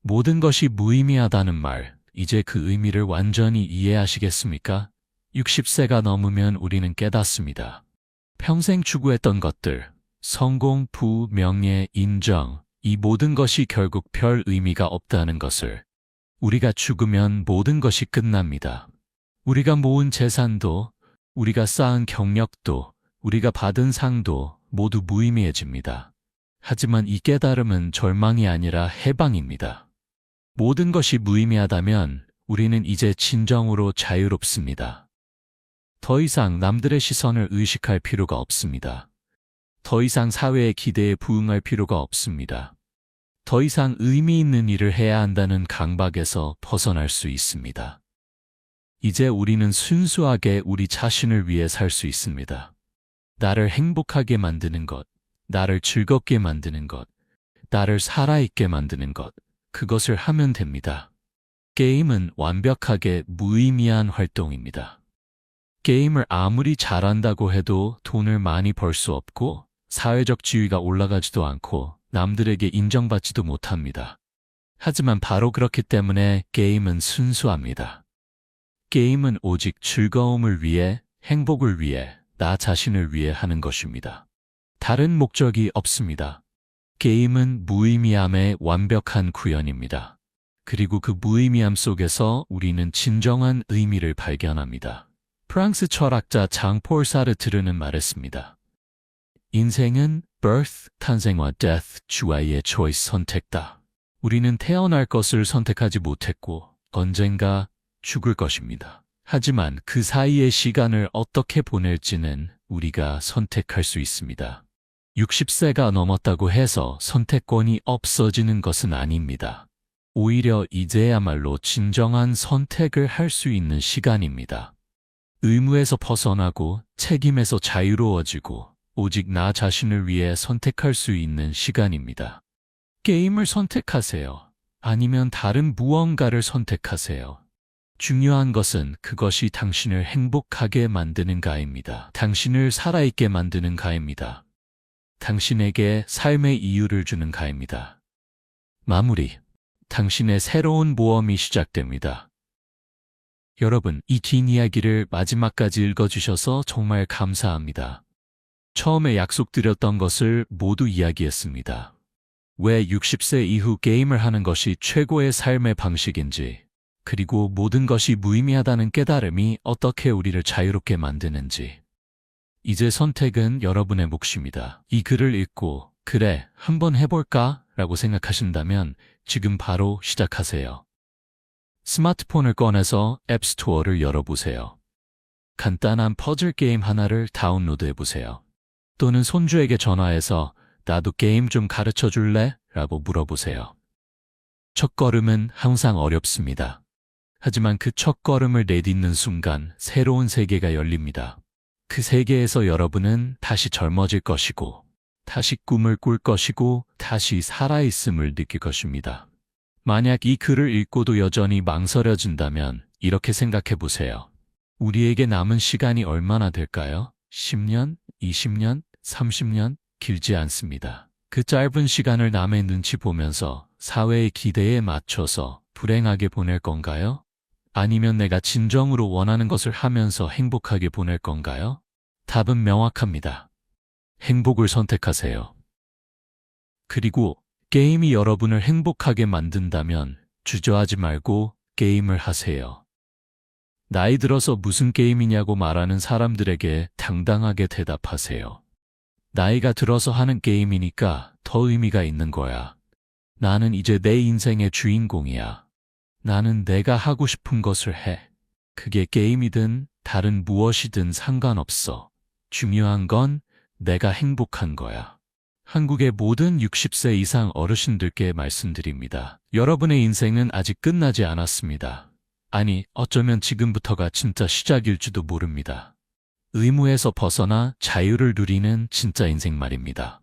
모든 것이 무의미하다는 말, 이제 그 의미를 완전히 이해하시겠습니까? 60세가 넘으면 우리는 깨닫습니다. 평생 추구했던 것들, 성공, 부, 명예, 인정, 이 모든 것이 결국 별 의미가 없다는 것을. 우리가 죽으면 모든 것이 끝납니다. 우리가 모은 재산도, 우리가 쌓은 경력도, 우리가 받은 상도 모두 무의미해집니다. 하지만 이 깨달음은 절망이 아니라 해방입니다. 모든 것이 무의미하다면 우리는 이제 진정으로 자유롭습니다. 더 이상 남들의 시선을 의식할 필요가 없습니다. 더 이상 사회의 기대에 부응할 필요가 없습니다. 더 이상 의미 있는 일을 해야 한다는 강박에서 벗어날 수 있습니다. 이제 우리는 순수하게 우리 자신을 위해 살 수 있습니다. 나를 행복하게 만드는 것, 나를 즐겁게 만드는 것, 나를 살아있게 만드는 것, 그것을 하면 됩니다. 게임은 완벽하게 무의미한 활동입니다. 게임을 아무리 잘한다고 해도 돈을 많이 벌 수 없고 사회적 지위가 올라가지도 않고 남들에게 인정받지도 못합니다. 하지만 바로 그렇기 때문에 게임은 순수합니다. 게임은 오직 즐거움을 위해, 행복을 위해, 나 자신을 위해 하는 것입니다. 다른 목적이 없습니다. 게임은 무의미함의 완벽한 구현입니다. 그리고 그 무의미함 속에서 우리는 진정한 의미를 발견합니다. 프랑스 철학자 장폴 사르트르는 말했습니다. 인생은 birth, 탄생과 death, 주와의 choice, 선택다. 우리는 태어날 것을 선택하지 못했고 언젠가 죽을 것입니다. 하지만 그 사이의 시간을 어떻게 보낼지는 우리가 선택할 수 있습니다. 60세가 넘었다고 해서 선택권이 없어지는 것은 아닙니다. 오히려 이제야말로 진정한 선택을 할 수 있는 시간입니다. 의무에서 벗어나고 책임에서 자유로워지고 오직 나 자신을 위해 선택할 수 있는 시간입니다. 게임을 선택하세요. 아니면 다른 무언가를 선택하세요. 중요한 것은 그것이 당신을 행복하게 만드는가입니다. 당신을 살아있게 만드는가입니다. 당신에게 삶의 이유를 주는가입니다. 마무리. 당신의 새로운 모험이 시작됩니다. 여러분, 이 긴 이야기를 마지막까지 읽어주셔서 정말 감사합니다. 처음에 약속드렸던 것을 모두 이야기했습니다. 왜 60세 이후 게임을 하는 것이 최고의 삶의 방식인지, 그리고 모든 것이 무의미하다는 깨달음이 어떻게 우리를 자유롭게 만드는지. 이제 선택은 여러분의 몫입니다. 이 글을 읽고 그래, 한번 해볼까? 라고 생각하신다면 지금 바로 시작하세요. 스마트폰을 꺼내서 앱스토어를 열어보세요. 간단한 퍼즐 게임 하나를 다운로드해 보세요. 또는 손주에게 전화해서 나도 게임 좀 가르쳐 줄래? 라고 물어보세요. 첫 걸음은 항상 어렵습니다. 하지만 그 첫 걸음을 내딛는 순간 새로운 세계가 열립니다. 그 세계에서 여러분은 다시 젊어질 것이고, 다시 꿈을 꿀 것이고, 다시 살아있음을 느낄 것입니다. 만약 이 글을 읽고도 여전히 망설여진다면 이렇게 생각해 보세요. 우리에게 남은 시간이 얼마나 될까요? 10년, 20년, 30년? 길지 않습니다. 그 짧은 시간을 남의 눈치 보면서 사회의 기대에 맞춰서 불행하게 보낼 건가요? 아니면 내가 진정으로 원하는 것을 하면서 행복하게 보낼 건가요? 답은 명확합니다. 행복을 선택하세요. 그리고 게임이 여러분을 행복하게 만든다면 주저하지 말고 게임을 하세요. 나이 들어서 무슨 게임이냐고 말하는 사람들에게 당당하게 대답하세요. 나이가 들어서 하는 게임이니까 더 의미가 있는 거야. 나는 이제 내 인생의 주인공이야. 나는 내가 하고 싶은 것을 해. 그게 게임이든 다른 무엇이든 상관없어. 중요한 건 내가 행복한 거야. 한국의 모든 60세 이상 어르신들께 말씀드립니다. 여러분의 인생은 아직 끝나지 않았습니다. 아니, 어쩌면 지금부터가 진짜 시작일지도 모릅니다. 의무에서 벗어나 자유를 누리는 진짜 인생 말입니다.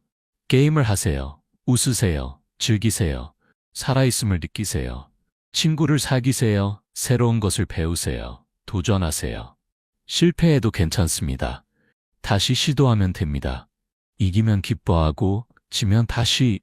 게임을 하세요. 웃으세요. 즐기세요. 살아있음을 느끼세요. 친구를 사귀세요. 새로운 것을 배우세요. 도전하세요. 실패해도 괜찮습니다. 다시 시도하면 됩니다. 이기면 기뻐하고 지면 다시